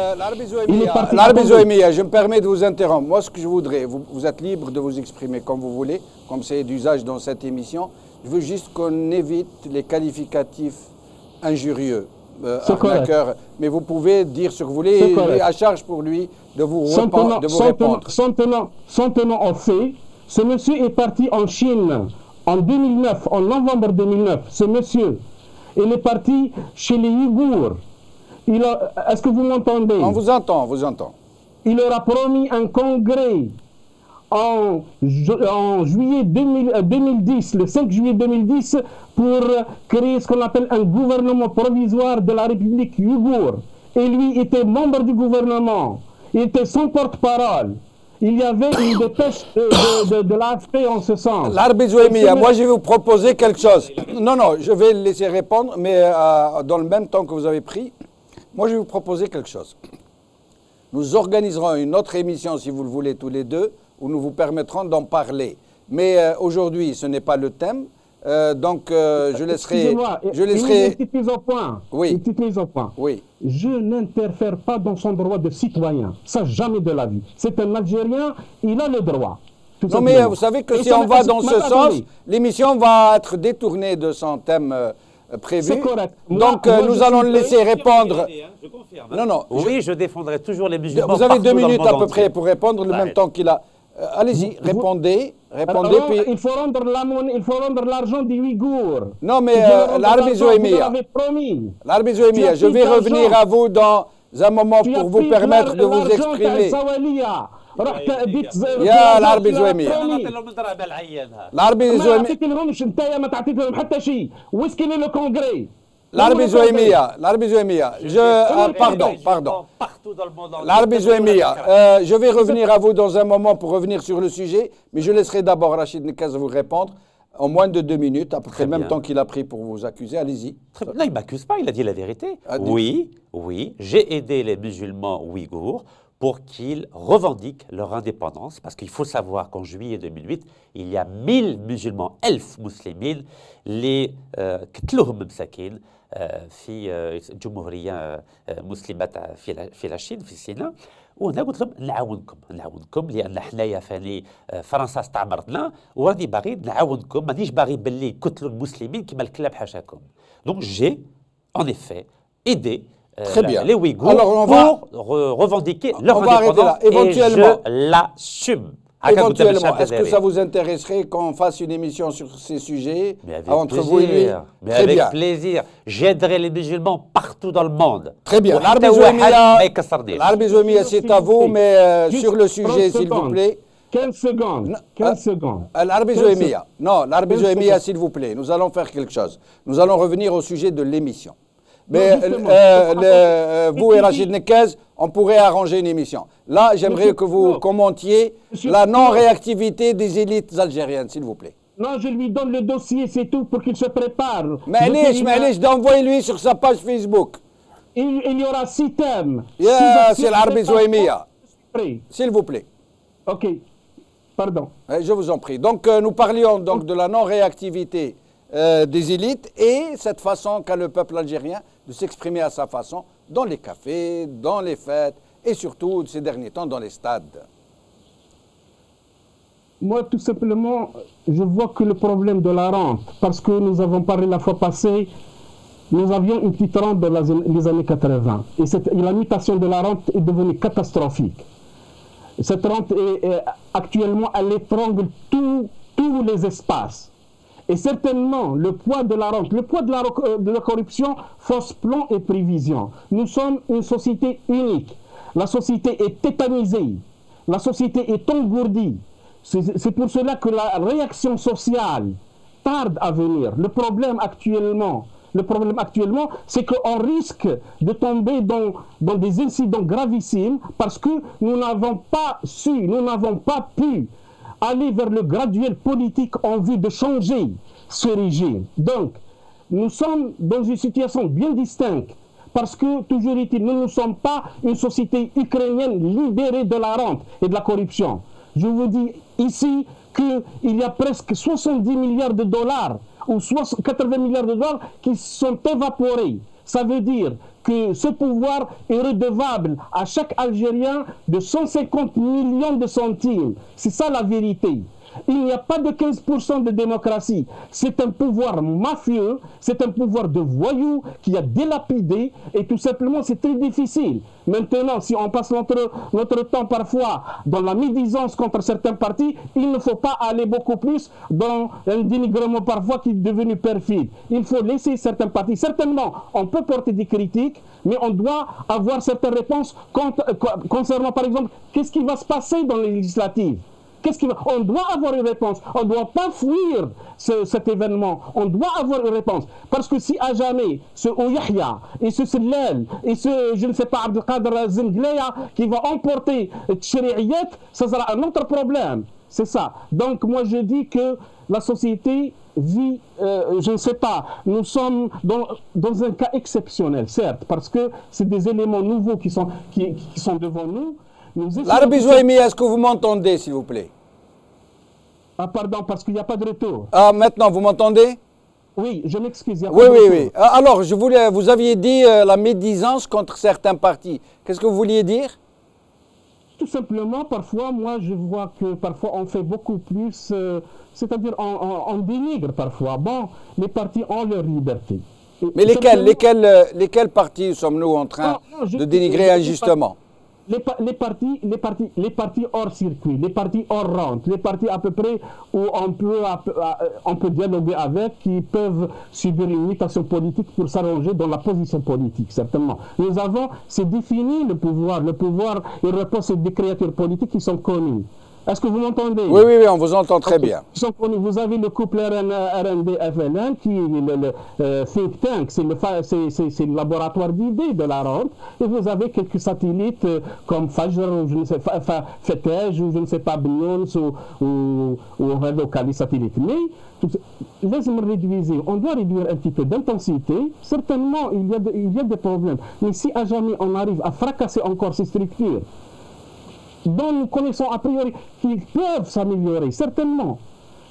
Larbi Zouemia, je me permets de vous interrompre. Moi, ce que je voudrais, vous êtes libre de vous exprimer comme vous voulez, comme c'est d'usage dans cette émission. Je veux juste qu'on évite les qualificatifs injurieux. Arnaqueur, mais vous pouvez dire ce que vous voulez, et à charge pour lui de vous répondre. Son tenant en fait, ce monsieur est parti en Chine en 2009, en novembre 2009. Ce monsieur, il est parti chez les Ouïghours. Est-ce que vous m'entendez? On vous entend, on vous entend. Il leur a promis un congrès en juillet 2010, le 5 juillet 2010, pour créer ce qu'on appelle un gouvernement provisoire de la République ouïghour. Et lui était membre du gouvernement. Il était son porte-parole. Il y avait une dépêche de l'AFP en ce sens. Larbi Zouemia, moi je vais vous proposer quelque chose. Non, je vais le laisser répondre, mais dans le même temps que vous avez pris, moi je vais vous proposer quelque chose. Nous organiserons une autre émission, si vous le voulez, tous les deux, où nous vous permettrons d'en parler. Mais aujourd'hui, ce n'est pas le thème. Donc, je laisserai... Une petite mise au point. Oui. Une petite mise au point. Oui. Je n'interfère pas dans son droit de citoyen. Ça, jamais de la vie. C'est un Algérien, il a le droit. Non, mais vous savez que si on va dans ce sens, l'émission va être détournée de son thème prévu. C'est correct. Donc, nous allons le laisser répondre. Je confirme. Non. Oui, je défendrai toujours les musulmans. Vous avez 2 minutes à peu près pour répondre, le même temps qu'il a. Allez-y, répondez. Puis... Il faut rendre l'argent des Ouïghours. Non, mais Larbi Zouemia, je vais revenir à vous dans un moment pour vous permettre de vous exprimer. يا العربي زويمية العربي زويمية ما تعطيتلهمش انت ما تعطيت لهم حتى شيء ويسكي لو كونغري العربي زويمية pardon العربي زويمية je vais revenir à vous dans un moment pour revenir sur le sujet, mais je laisserai d'abord Rachid Nekaz vous répondre en moins de 2 minutes, à peu près le même temps qu'il a pris pour vous accuser. Allez-y. Non, il ne m'accuse pas, il a dit la vérité. Oui, j'ai aidé les musulmans ouïghours pour qu'ils revendiquent leur indépendance, parce qu'il faut savoir qu'en juillet 2008, il y a 1000 musulmans, 1000 muslimines, les كتلوهم مساكين في جمهورية مسلمة في لاشين في سيناء، وأنا قلت لهم نعاونكم لأن حنايا فاني فرنسا استعمرتنا وراني باغي نعاونكم، مانيش باغي باللي يقتلوا المسلمين كما الكلاب حاشاكم. Donc j'ai en effet aidé les Ouïghours pour revendiquer leur indépendance et je l'assume. Éventuellement, est-ce que ça vous intéresserait qu'on fasse une émission sur ces sujets entre vous et lui? Mais avec plaisir. J'aiderai les musulmans partout dans le monde. Très bien. Larbi Zouemia, c'est à vous, mais sur le sujet, s'il vous plaît. 15 secondes. 15 secondes. Larbi Zouemia, s'il vous plaît. Nous allons faire quelque chose. Nous allons revenir au sujet de l'émission. Mais vous et Rachid Nekaz, on pourrait arranger une émission. Là, j'aimerais que vous commentiez la non-réactivité des élites algériennes, s'il vous plaît. Non, je lui donne le dossier, c'est tout, pour qu'il se prépare. Mais envoyez-lui sur sa page Facebook. Il y aura 6 thèmes. C'est l'Arbi Zouemia. S'il vous plaît. Ok, pardon. Je vous en prie. Donc, nous parlions donc de la non-réactivité des élites et cette façon qu'a le peuple algérien de s'exprimer à sa façon dans les cafés, dans les fêtes et surtout ces derniers temps dans les stades. Moi, tout simplement, je vois que le problème de la rente, parce que nous avons parlé la fois passée, nous avions une petite rente dans les années 80 et la mutation de la rente est devenue catastrophique. Cette rente actuellement, elle étrangle tous les espaces. Et certainement, le poids de la rente, le poids de la corruption, fausse plan et prévision. Nous sommes une société unique. La société est tétanisée. La société est engourdie. C'est pour cela que la réaction sociale tarde à venir. Le problème actuellement, c'est qu'on risque de tomber dans des incidents gravissimes parce que nous n'avons pas pu aller vers le graduel politique en vue de changer ce régime. Donc, nous sommes dans une situation bien distincte Parce que, toujours est-il, nous ne sommes pas une société ukrainienne libérée de la rente et de la corruption. Je vous dis ici qu'il y a presque 70 milliards de dollars ou 80 milliards de dollars qui sont évaporés. Ça veut dire que ce pouvoir est redevable à chaque Algérien de 150 millions de centimes. C'est ça la vérité. Il n'y a pas de 15% de démocratie. C'est un pouvoir mafieux, c'est un pouvoir de voyous qui a délapidé et tout simplement c'est très difficile. Maintenant, si on passe notre temps parfois dans la médisance contre certains partis, il ne faut pas aller beaucoup plus dans un dénigrement parfois qui est devenu perfide. Il faut laisser certains partis. Certainement, on peut porter des critiques, mais on doit avoir certaines réponses concernant par exemple, qu'est-ce qui va se passer dans les législatives. On doit avoir une réponse. On ne doit pas fuir cet événement. On doit avoir une réponse. Parce que si à jamais ce Ouyahia et ce Sellel et ce, je ne sais pas, Abdelkader Zengleya qui va emporter Tchéri'iyet, ça sera un autre problème. C'est ça. Donc moi je dis que la société vit, je ne sais pas, nous sommes dans un cas exceptionnel, certes, parce que c'est des éléments nouveaux qui sont devant nous. L'Arbi Zouaimi, est-ce que vous m'entendez, s'il vous plaît? Ah, pardon, parce qu'il n'y a pas de retour. Ah, maintenant, vous m'entendez? Oui, je m'excuse. Oui. Alors, vous aviez dit la médisance contre certains partis. Qu'est-ce que vous vouliez dire? Tout simplement, parfois, moi, je vois que parfois on fait beaucoup plus, c'est-à-dire on dénigre parfois. Bon, les partis ont leur liberté. Mais lesquels partis sommes-nous en train de dénigrer injustement? Les partis hors circuit, les partis hors rente, les partis à peu près où on peut dialoguer avec, qui peuvent subir une mutation politique pour s'arranger dans la position politique, certainement. C'est défini le pouvoir il repose sur des créatures politiques qui sont connues. Est-ce que vous m'entendez? Oui, on vous entend très bien. Vous avez le couple RND-FLN qui est le think tank, c'est le laboratoire d'idées de la rente, et vous avez quelques satellites comme Fajr, ou je ne sais pas, Fetej, ou je ne sais pas, Brions, ou Radio Cali satellite. Mais, laissez-moi réduire, on doit réduire un petit peu d'intensité. Certainement, il y a des problèmes. Mais si à jamais on arrive à fracasser encore ces structures, dont nous connaissons a priori qu'ils peuvent s'améliorer, certainement.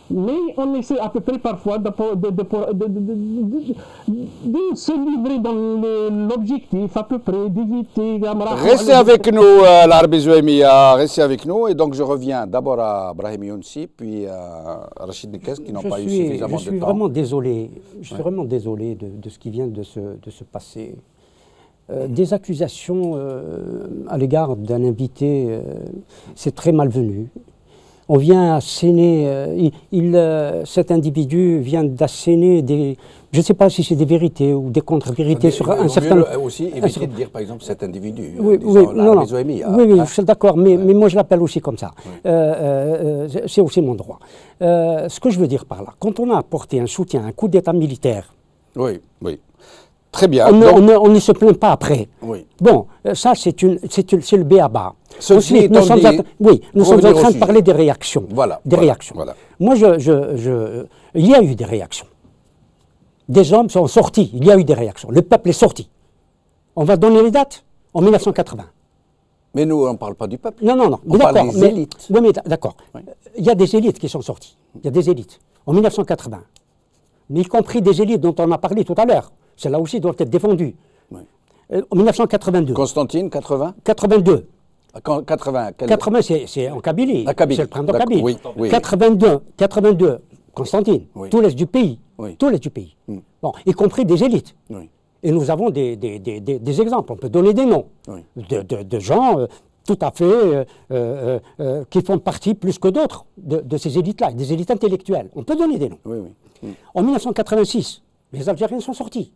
Mais on essaie à peu près parfois de se livrer dans l'objectif à peu près d'éviter... Restez avec nous, l'Arbi Zouaimi, restez avec nous. Et donc je reviens d'abord à Brahim Younsi, puis à Rachid Nekes qui n'ont pas eu suffisamment de temps. Je suis vraiment désolé de ce qui vient de se passer. Des accusations à l'égard d'un invité, c'est très malvenu. On vient asséner, cet individu vient d'asséner des, je ne sais pas si c'est des vérités ou des contre-vérités sur un certain... aussi éviter de dire par exemple cet individu, oui, je suis d'accord, mais moi je l'appelle aussi comme ça. Oui. C'est aussi mon droit. Ce que je veux dire par là, quand on a apporté un soutien, un coup d'État militaire... Oui. Très bien. On ne se plaint pas après. Oui. Bon, ça c'est le b.a.-ba. Ensuite, nous sommes en train de parler des réactions. Voilà. Moi, il y a eu des réactions. Des hommes sont sortis, il y a eu des réactions. Le peuple est sorti. On va donner les dates en 1980. Mais nous, on ne parle pas du peuple. Non. On parle des élites. Oui, mais d'accord. Oui. Il y a des élites qui sont sorties. Il y a des élites. En 1980. Mais y compris des élites dont on a parlé tout à l'heure. Celles-là aussi doivent être défendues. Oui. En 1982. Constantine, 80 82. 80, 80 c'est en Kabylie. C'est le printemps Kabylie. Oui. 82, Constantine. Oui. Tout l'est du pays. Oui. Tout l'est du pays. Bon, y compris des élites. Oui. Et nous avons des exemples. On peut donner des noms de gens tout à fait qui font partie plus que d'autres de ces élites-là, des élites intellectuelles. On peut donner des noms. Oui. En 1986, les Algériens sont sortis.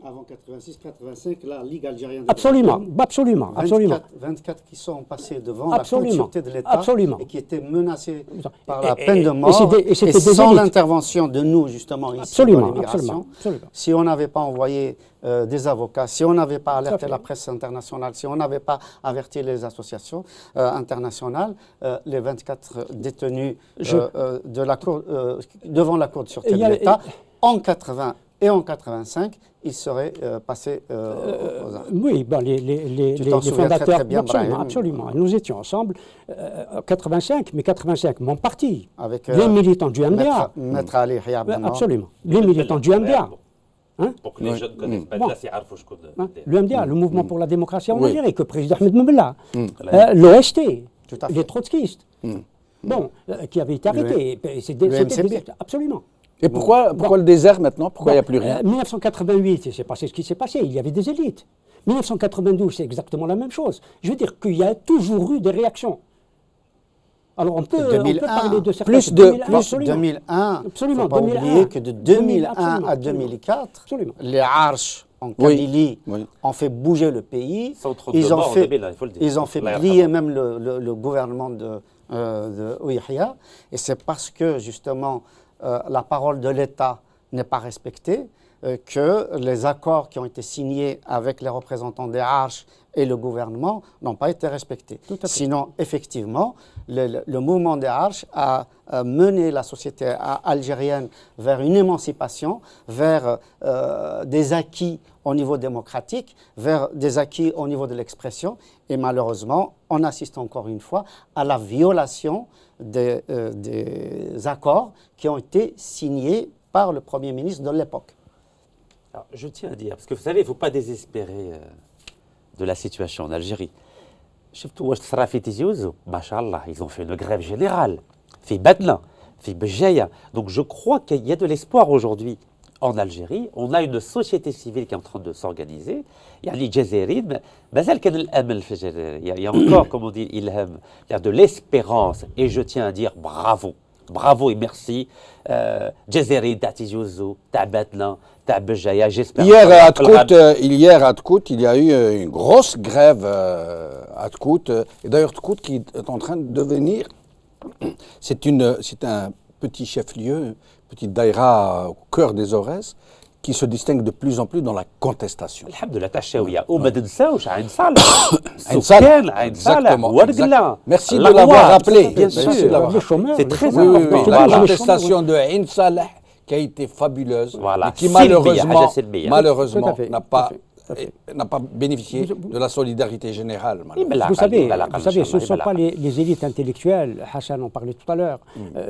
Avant 86-85, la Ligue algérienne... Absolument. 24 qui sont passés devant la Cour de sûreté de l'État et qui étaient menacés par la peine de mort. Et sans l'intervention de nous, justement, ici, dans l'immigration, si on n'avait pas envoyé des avocats, si on n'avait pas alerté la presse internationale, si on n'avait pas averti les associations internationales, les 24 détenus devant la Cour de sûreté de l'État, en 80 et en 85, il serait passé aux armes. Oui, ben les fondateurs, très bien, absolument, Brahim. absolument. Nous étions ensemble, 85, mais 85, mon parti, Avec les militants du MDA. Maître Ali Yahya Abdellah. Absolument, les militants du MDA. Hein? Pour que les jeunes ne connaissent pas Bon. de la Hein? Le MDA, le Mouvement pour la démocratie en Oui. Algérie, que président Ahmed Membela, l'OST, Tout à fait. les trotskistes, bon, qui avaient été arrêtés. C'était MCP. absolument. Et pourquoi le désert maintenant? Pourquoi il n'y a plus rien? 1988, c'est passé ce qui s'est passé, il y avait des élites. 1992, c'est exactement la même chose. Je veux dire qu'il y a toujours eu des réactions. Alors on peut 2001, parler de certains... plus de- 2001, absolument. 2001, Absolument, il ne faut pas 2001. oublier que de 2001 Absolument, à 2004, absolument. les Arches en Kabylie oui. ont fait bouger le pays. Sont trop de Ils ont morts en fait, 2000, il faut le dire. ils ont fait Allah plier yarhamah. même le gouvernement de Ouihia. Et c'est parce que justement la parole de l'État n'est pas respectée que les accords qui ont été signés avec les représentants des Arches et le gouvernement n'ont pas été respectés. Sinon, effectivement, le mouvement des Arches a mené la société algérienne vers une émancipation, vers des acquis au niveau démocratique, vers des acquis au niveau de l'expression. Et malheureusement, on assiste encore une fois à la violation des accords qui ont été signés par le Premier ministre de l'époque. Alors, je tiens à dire, parce que vous savez, il ne faut pas désespérer de la situation en Algérie. شفتوا واش صرا في تيزي وزو ما شاء الله ils ont fait une grève générale في بدلة في بجاية. Donc je crois qu'il y a de l'espoir aujourd'hui en Algérie. On a une société civile qui est en train de s'organiser. يعني الجزائريين مازال كان الامل في الجزائر. Il y a encore, comme on dit, ilham, il y a de l'espérance. Et je tiens à dire bravo. Bravo et merci. Jazairi, تاع تيزي وزو, تاع بدلة, تاع بجاية. J'espère. Hier à Tkout, il y a eu une grosse grève à Tkout. Et d'ailleurs, Tkout qui est en train de devenir, c'est un petit chef-lieu, petite daïra au cœur des Aurès, qui se distingue de plus en plus dans la contestation. الحمد لله تاع الشاويه وما تنساوش عين صالح عين سكان عين صالح exactement. ورقله Merci de l'avoir rappelé. bien Merci sûr de l'avoir Les rappelé. chômeurs, C'est les très chômeurs. Oui, oui, oui. Voilà. La contestation de Ain Saleh qui a été fabuleuse, Voilà. et qui Silbia, Haja Silbia. Tout à fait, n'a tout à pas, fait. n'a pas bénéficié de la solidarité générale. malheureusement. Vous savez, ce ne sont pas les élites intellectuelles, Hassan en parlait tout à l'heure,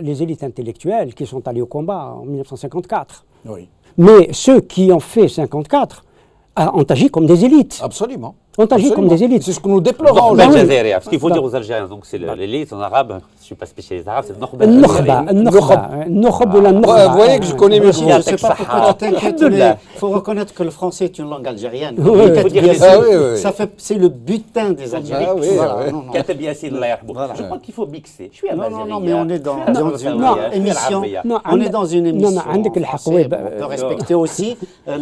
les élites intellectuelles qui sont allées au combat en 1954. Oui, Mais ceux qui ont fait 54 ont agi comme des élites. absolument. Ont agi comme des élites. C'est ce que nous déplorons النخبه aujourd'hui. الجزائريه ce qu'il faut dire aux Algériens donc c'est l'élite en arabe je ne suis pas spécialiste arabe c'est النخبه النخبة النخبة ولا النخبة. Vous voyez que je connais mieux que vous. Je ne sais pas pourquoi tu t'inquiètes, mais Alhamdoulilah. il faut reconnaître que le français est une langue algérienne. Oui, Et faut dire bien les sûr, deux. Ah oui, oui. c'est le butin des Algériens. Ah oui, Voilà, oui. non, non. كاتب ياسين الله يرحمه Voilà. je crois qu'il faut mixer je suis un Non, non, non, Algérien mais on est dans une non, émission. Non, On est dans une émission. عندك en الحق. français. Oui, On peut respecter aussi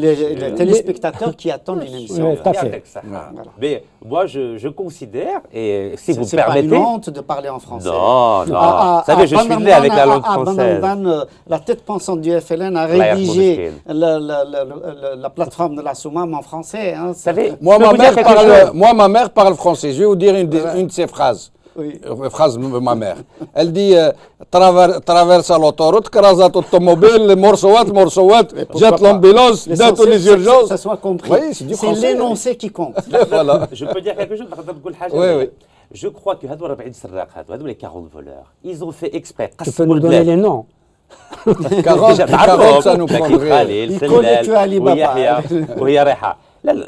les téléspectateurs qui attendent une émission. Oui, tout à fait. mais moi je considère et si vous C'est pas une permettez honte de parler en français. non non vous savez je suis né avec la langue française La tête pensante du FLN a Allah rédigé yarhamou la plateforme de la Soumam en français. Hein. vous savez Moi, je peux vous dire quelque chose. ma mère parle français. Je vais vous dire une de ses phrases. Oui. Phrase de ma mère. Elle dit traverse l'autoroute, crasate automobile, morceauat, jette l'ambulance, jette les urgences. Ça soit compris. Oui, c'est du C'est français. l'énoncé qui compte. Voilà. Je peux dire quelque chose نقدر نقول حاجة Oui, oui. Je crois que هذو 40 سراق هذو les 40 voleurs ils ont fait exprès Tu peux nous donner les noms. 40, déjà 40 ça nous لكن prendrait. خليل يكون لك علي سلال بابا. ويحيى وهي رايحة لا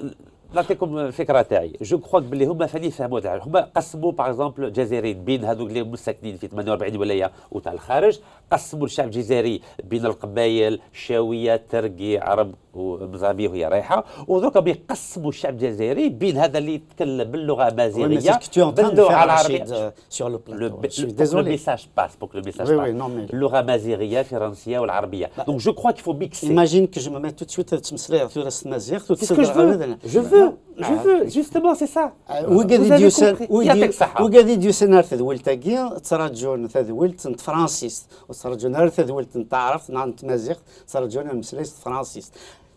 نعطيكم الفكره تاعي جو كخوا باللي هما فاني يفهموا تاع هما قسموا باغ اكزومبل الجزائريين بين هذوك اللي مساكنين في 48 ولايه وتاع الخارج قسموا الشعب الجزائري بين القبائل الشاويه ترقي عرب ومزامبيه وهي رايحه ودروك بيقسموا الشعب الجزائري بين هذا اللي يتكلم باللغه Oui, mais c'est مازيغيه ce que tu es en train de باللغه faire, العربيه Rachid, sur le plateau. Je suis le désolé. message passe pour que le message Oui, passe oui, non, mais- اللغه مازيغيه فرنسيه والعربيه donc je crois qu'il faut mixer Imagine que je me mette tout de suite à تمسرير في راس المزيغ c'est ce que je veux justement c'est ça وقاعد avez يوسن compris. يعطيك الصحة. وقاعد يوسن ارث ولت تاكي تراجون ثذولت انت فرانسيس وتراجون ارث ولت انت عرفت نانت مازيغ تراجون المسليس فرانسيس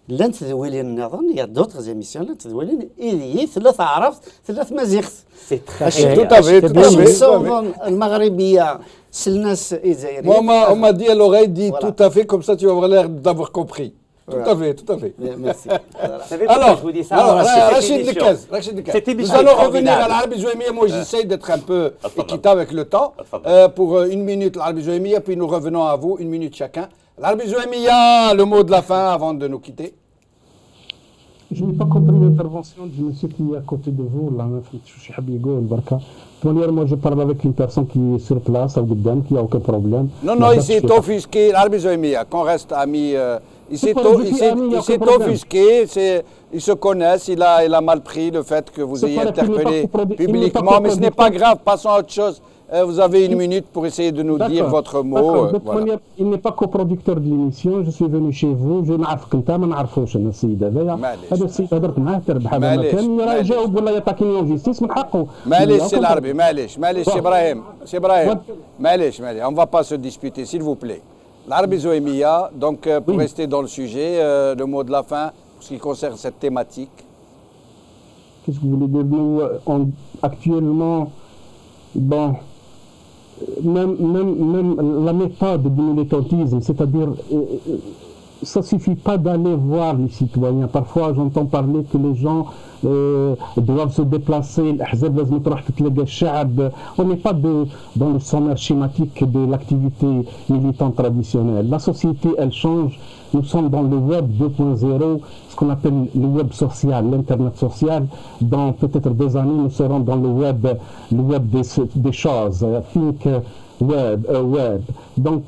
لن تذولين نظن يا دوتر ايميسيون لن تذولين ايدي ثلاث عرفت ثلاث مازيغ c'est très Tout à fait, tout à fait. الصوم المغربيه سلناس Moi, الجزائريه on m'a dit à l'oreille, dit Voilà. tout à fait, comme ça tu vas avoir l'air d'avoir compris. Tout à fait, tout à fait. Merci. Alors, je vous dis ça, Rachid Nekaz, nous allons revenir à l'Arabie Zouémia. Moi, j'essaie d'être un peu équitable avec le temps. Pour une minute, l'Arabie Zouémia, puis nous revenons à vous, une minute chacun. L'Arabie Zouémia, le mot de la fin avant de nous quitter. Je n'ai pas compris l'intervention du monsieur qui est à côté de vous, là, moi, je parle avec une personne qui est sur place, à Goudam, qui n'a aucun problème. Non, non, il s'est offusqué, l'Arabie Zouémia, qu'on reste amis. Il s'est offusqué, ils se connaissent, il a mal pris le fait que vous ayez interpellé publiquement, mais ce n'est pas grave, passons à autre chose. Vous avez une minute pour essayer de nous dire votre mot. Voilà. Il n'est pas coproducteur de l'émission, je suis venu chez vous, je نعرفك انت ما نعرفوش انا السيد هذايا هذا السيد هضرت معاه تربح هذا المكان راه جاوب ولا يعطيني اون جيستيس من حقه معليش سي العربي معليش سي ابراهيم معليش on va pas se disputer s'il vous plaît. L'Arabie Zouémia, donc pour rester dans le sujet, le mot de la fin pour ce qui concerne cette thématique. Qu'est-ce que vous voulez dire? Nous, actuellement, bon, même la méthode du militantisme, c'est-à-dire, ça ne suffit pas d'aller voir les citoyens. Parfois, j'entends parler que les gens doivent se déplacer. On n'est pas dans le sommaire schématique de l'activité militante traditionnelle. La société, elle change. Nous sommes dans le web 2.0, ce qu'on appelle le web social, l'internet social. Dans peut-être des années, nous serons dans le web des choses, think web. Donc,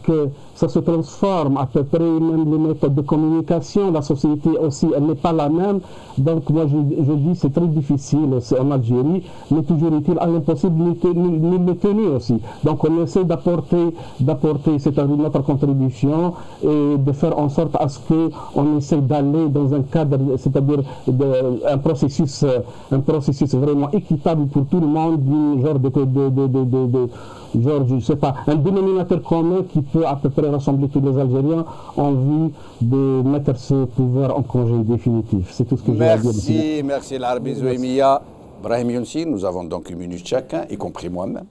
ça se transforme à peu près, même les méthodes de communication. La société aussi, elle n'est pas la même. Donc, moi, je dis c'est très difficile en Algérie, mais toujours est-il à l'impossible ni le tenu aussi. Donc, on essaie d'apporter c'est-à-dire notre contribution et de faire en sorte à ce qu'on essaie d'aller dans un cadre, c'est-à-dire un processus vraiment équitable pour tout le monde, genre je ne sais pas, un dénominateur commun qui peut à peu près rassembler tous les Algériens en vue de mettre ce pouvoir en congé définitif. C'est tout ce que j'ai à dire. Merci l'Arabie Zouémia. Brahim Younsi, nous avons donc une minute chacun, y compris moi-même.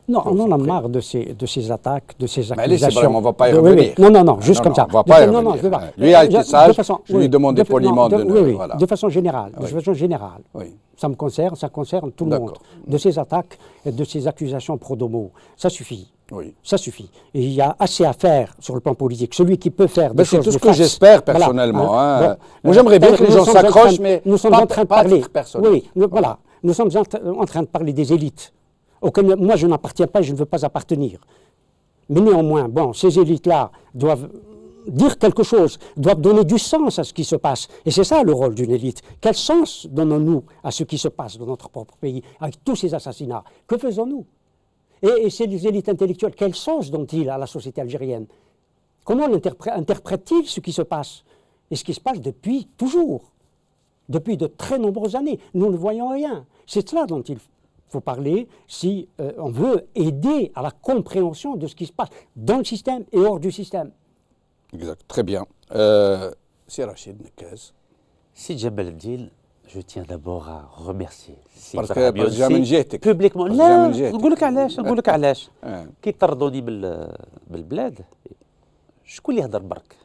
Non, on en a marre de ces attaques, de ces accusations. Mais allez, c'est vrai, on ne va pas y revenir. Non, juste comme ça. On ne va pas y revenir. Lui a été sage, je lui ai demandé poliment de... De façon générale, ça me concerne, ça concerne tout le monde. De ces attaques, de ces accusations pro-domo, ça suffit. Oui. Ça suffit. Et il y a assez à faire sur le plan politique. Celui qui peut faire des choses... C'est tout ce que j'espère personnellement. Voilà. Moi, j'aimerais bien que les gens s'accrochent, mais nous sommes en train de parler. Oui, voilà. Nous sommes en train de parler des élites auxquelles moi je n'appartiens pas et je ne veux pas appartenir. Mais néanmoins, bon, ces élites-là doivent dire quelque chose, doivent donner du sens à ce qui se passe. Et c'est ça le rôle d'une élite. Quel sens donnons-nous à ce qui se passe dans notre propre pays, avec tous ces assassinats? Que faisons-nous? Et ces élites intellectuelles, quel sens donnent-ils à la société algérienne? Comment interprètent-ils ce qui se passe? Et ce qui se passe depuis toujours, depuis de très nombreuses années. Nous ne voyons rien. C'est cela dont il faut parler si on veut aider à la compréhension de ce qui se passe dans le système et hors du système. Exact, très bien. C'est Rachid Nekaz. Si Djebel Eldin, je tiens d'abord à remercier. Parce que jamais جيتك. publiquement. لا نقول لك علاش كي طردوني بالبلاد شكون اللي هضر برك؟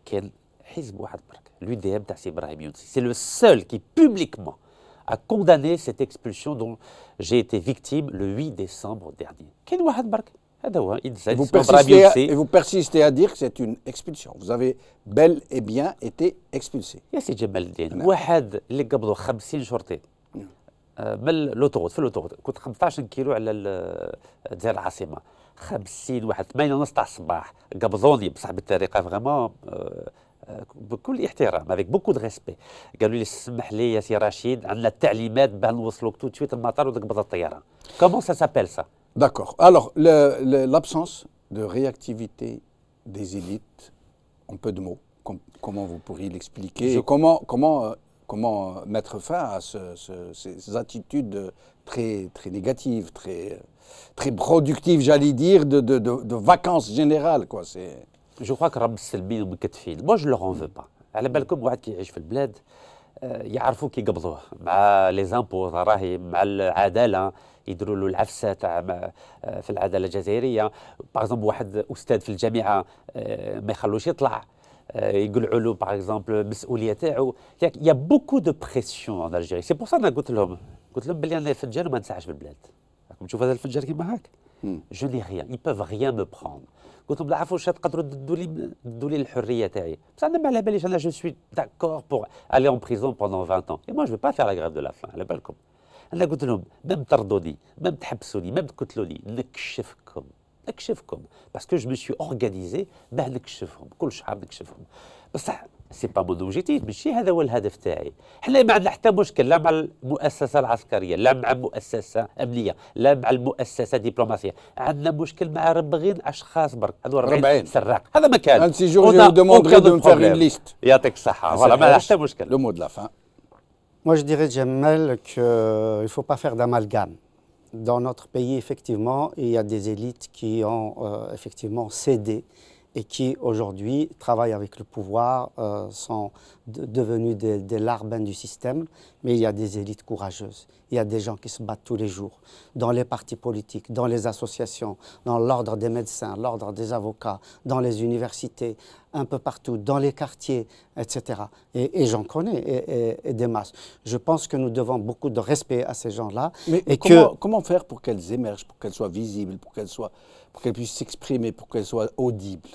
كان حزب واحد برك l'UDM تاع سي إبراهيم يونسي. C'est le seul qui publiquement a condamné cette expulsion dont j'ai été victime le 8 décembre dernier. كاين واحد برك. Et vous persistez à dire que c'est une expulsion. Vous avez bel et bien été expulsé. يا سي جمال الدين واحد اللي قبضوا 50 شرطي من الاوتوغوت في الاوتوغوت كنت 15 كيلو على الجزائر العاصمه 50 واحد 8 ونص تاع الصباح قبضوني بصح بالطريقه فريمون بكل احترام avec beaucoup de respect قالوا لي سمح لي يا سي رشيد عندنا التعليمات باه نوصلوك تو تشويت المطار وتقبض الطياره. Comment ça s'appelle ça? D'accord. Alors, l'absence de réactivité des élites, en peu de mots, comment vous pourriez l'expliquer et comment mettre fin à ces attitudes très négatives, très productives, j'allais dire, de vacances générales, quoi. Je crois que رب السلمين ومكتفين. Moi, je leur en veux pas. على بالكم واحد كيعيش في البلاد يعرفوا كي يقبضوه مع لي زامبو الدراهم مع العداله يديروا له العفسه تاع في العداله الجزائريه. باغ اكزومبل واحد استاذ في الجامعه ما يخلوش يطلع، يقلعوا له باغ اكزومبل المسؤوليه تاعو. يا بوكو دو بريسيون ان الجيري. سي بور سا انا قلت لهم بلي انا فنجان وما نسعش بالبلاد. راكم تشوف هذا الفنجان كيما هاك، جو ني ريان، ils peuvent rien me prendre. قلت لهم لا عفوا واش تقدروا تدوا لي الحريه تاعي، بس انا ما على باليش. انا جو سوي داكور بور الي اون بريزون بوندون 20 ans et moi je vais pas faire la grève de la faim على بالكم. انا قلت لهم ميم طردوني، ميم تحبسوني، ميم تقتلوني، نكشفكم باسكو جو مي سوي اورغانيزي باه نكشفهم كل شهر نكشفهم. بصح سي با مون اوبجيكتيف، ماشي هذا هو الهدف تاعي. حنا ما عندنا حتى مشكل لا مع المؤسسه العسكريه، لا مع مؤسسه امنيه، لا مع المؤسسه دبلوماسيه. عندنا مشكل مع 40 اشخاص برك، هذو 40 سراق. هذا ما كان. Un de ces jours, je vous demanderai de me faire une liste. يعطيك الصحه. فوالا ما حتى مشكل. Le mot de la fin. Moi, je dirais, Jamel, qu'il ne faut pas faire d'amalgame. Dans notre pays, effectivement, il y a des élites qui ont effectivement cédé et qui, aujourd'hui, travaillent avec le pouvoir, sont devenus des larbins du système. Mais il y a des élites courageuses. Il y a des gens qui se battent tous les jours, dans les partis politiques, dans les associations, dans l'ordre des médecins, l'ordre des avocats, dans les universités, un peu partout, dans les quartiers, etc. Et j'en connais, et des masses. Je pense que nous devons beaucoup de respect à ces gens-là. Mais et comment faire pour qu'elles émergent, pour qu'elles soient visibles, pour qu'elles puissent s'exprimer, pour qu'elles soient audibles?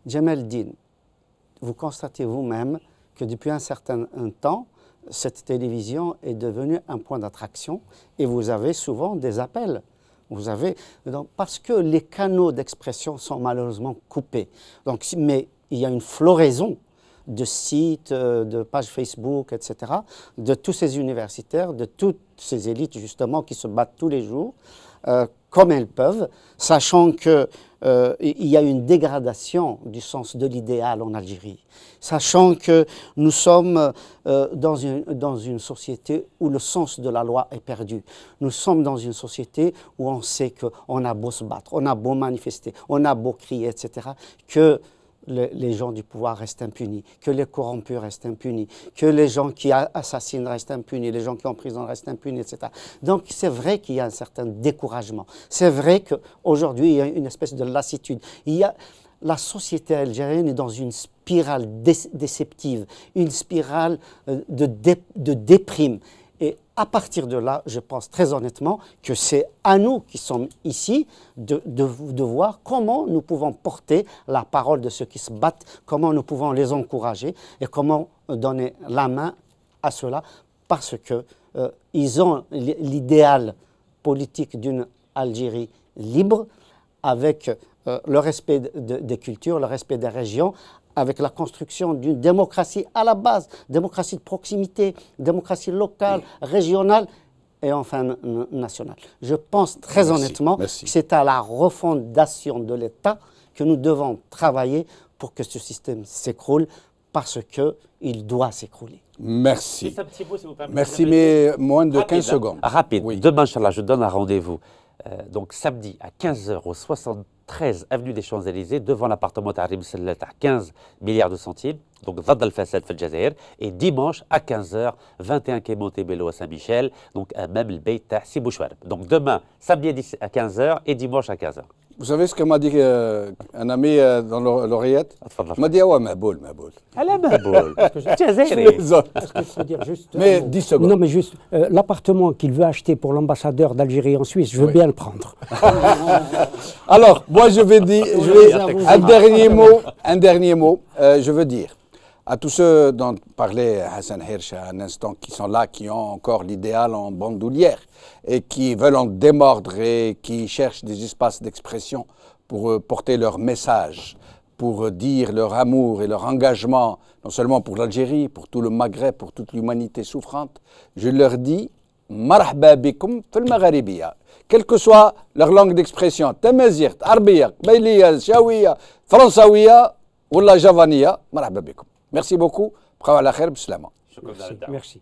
Jamel Din, vous constatez vous-même que depuis un certain temps, cette télévision est devenue un point d'attraction et vous avez souvent des appels. Parce que les canaux d'expression sont malheureusement coupés. Donc, mais il y a une floraison de sites, de pages Facebook, etc., de tous ces universitaires, de toutes ces élites justement qui se battent tous les jours, comme elles peuvent, sachant qu'il y a une dégradation du sens de l'idéal en Algérie, sachant que nous sommes dans une société où le sens de la loi est perdu. Nous sommes dans une société où on sait qu'on a beau se battre, on a beau manifester, on a beau crier, etc., que les gens du pouvoir restent impunis, que les corrompus restent impunis, que les gens qui assassinent restent impunis, les gens qui sont en prison restent impunis, etc. Donc c'est vrai qu'il y a un certain découragement. C'est vrai qu'aujourd'hui, il y a une espèce de lassitude. La société algérienne est dans une spirale déceptive, une spirale de déprime. Et à partir de là, je pense très honnêtement que c'est à nous qui sommes ici de voir comment nous pouvons porter la parole de ceux qui se battent, comment nous pouvons les encourager et comment donner la main à ceux-là, parce qu'ils ont l'idéal politique d'une Algérie libre, avec le respect des cultures, le respect des régions, avec la construction d'une démocratie à la base, démocratie de proximité, démocratie locale, régionale et enfin nationale. Je pense très honnêtement que c'est à la refondation de l'État que nous devons travailler pour que ce système s'écroule, parce qu'il doit s'écrouler. Merci. Merci, mais moins de 15 secondes. Rapide. Oui. Demain, Inch'Allah, je donne un rendez-vous. Donc samedi à 15h au 73 avenue des Champs-Élysées, devant l'appartement de Harim Sellet à 15 milliards de centimes, donc ضد الفساد في الجزائر. Et dimanche à 15h, 21 quai Montebello à Saint-Michel, donc à même le Beit تاع سي بوشوارب. Donc demain, samedi à 15h et dimanche à 15h. Vous savez ce que m'a dit un ami dans l'oreillette? Il m'a dit ah ouais, Mahboul. Allah Mahboul. Est-ce que je peux dire juste mais 10 secondes. Non, mais juste l'appartement qu'il veut acheter pour l'ambassadeur d'Algérie en Suisse, je veux bien le prendre. Alors, moi je vais dire un dernier mot. Je veux dire à tous ceux dont parlait Hassan Hirsch à un instant, qui sont là, qui ont encore l'idéal en bandoulière et qui veulent en démordre et qui cherchent des espaces d'expression pour porter leur message, pour dire leur amour et leur engagement, non seulement pour l'Algérie, pour tout le Maghreb, pour toute l'humanité souffrante, je leur dis marhaba bikum fil magharibiya, quelle que soit leur langue d'expression, tamazight, arabiya, qbayliya, shawiya, fransawiya ou la javaniya, marhaba bikum. Merci beaucoup. Merci.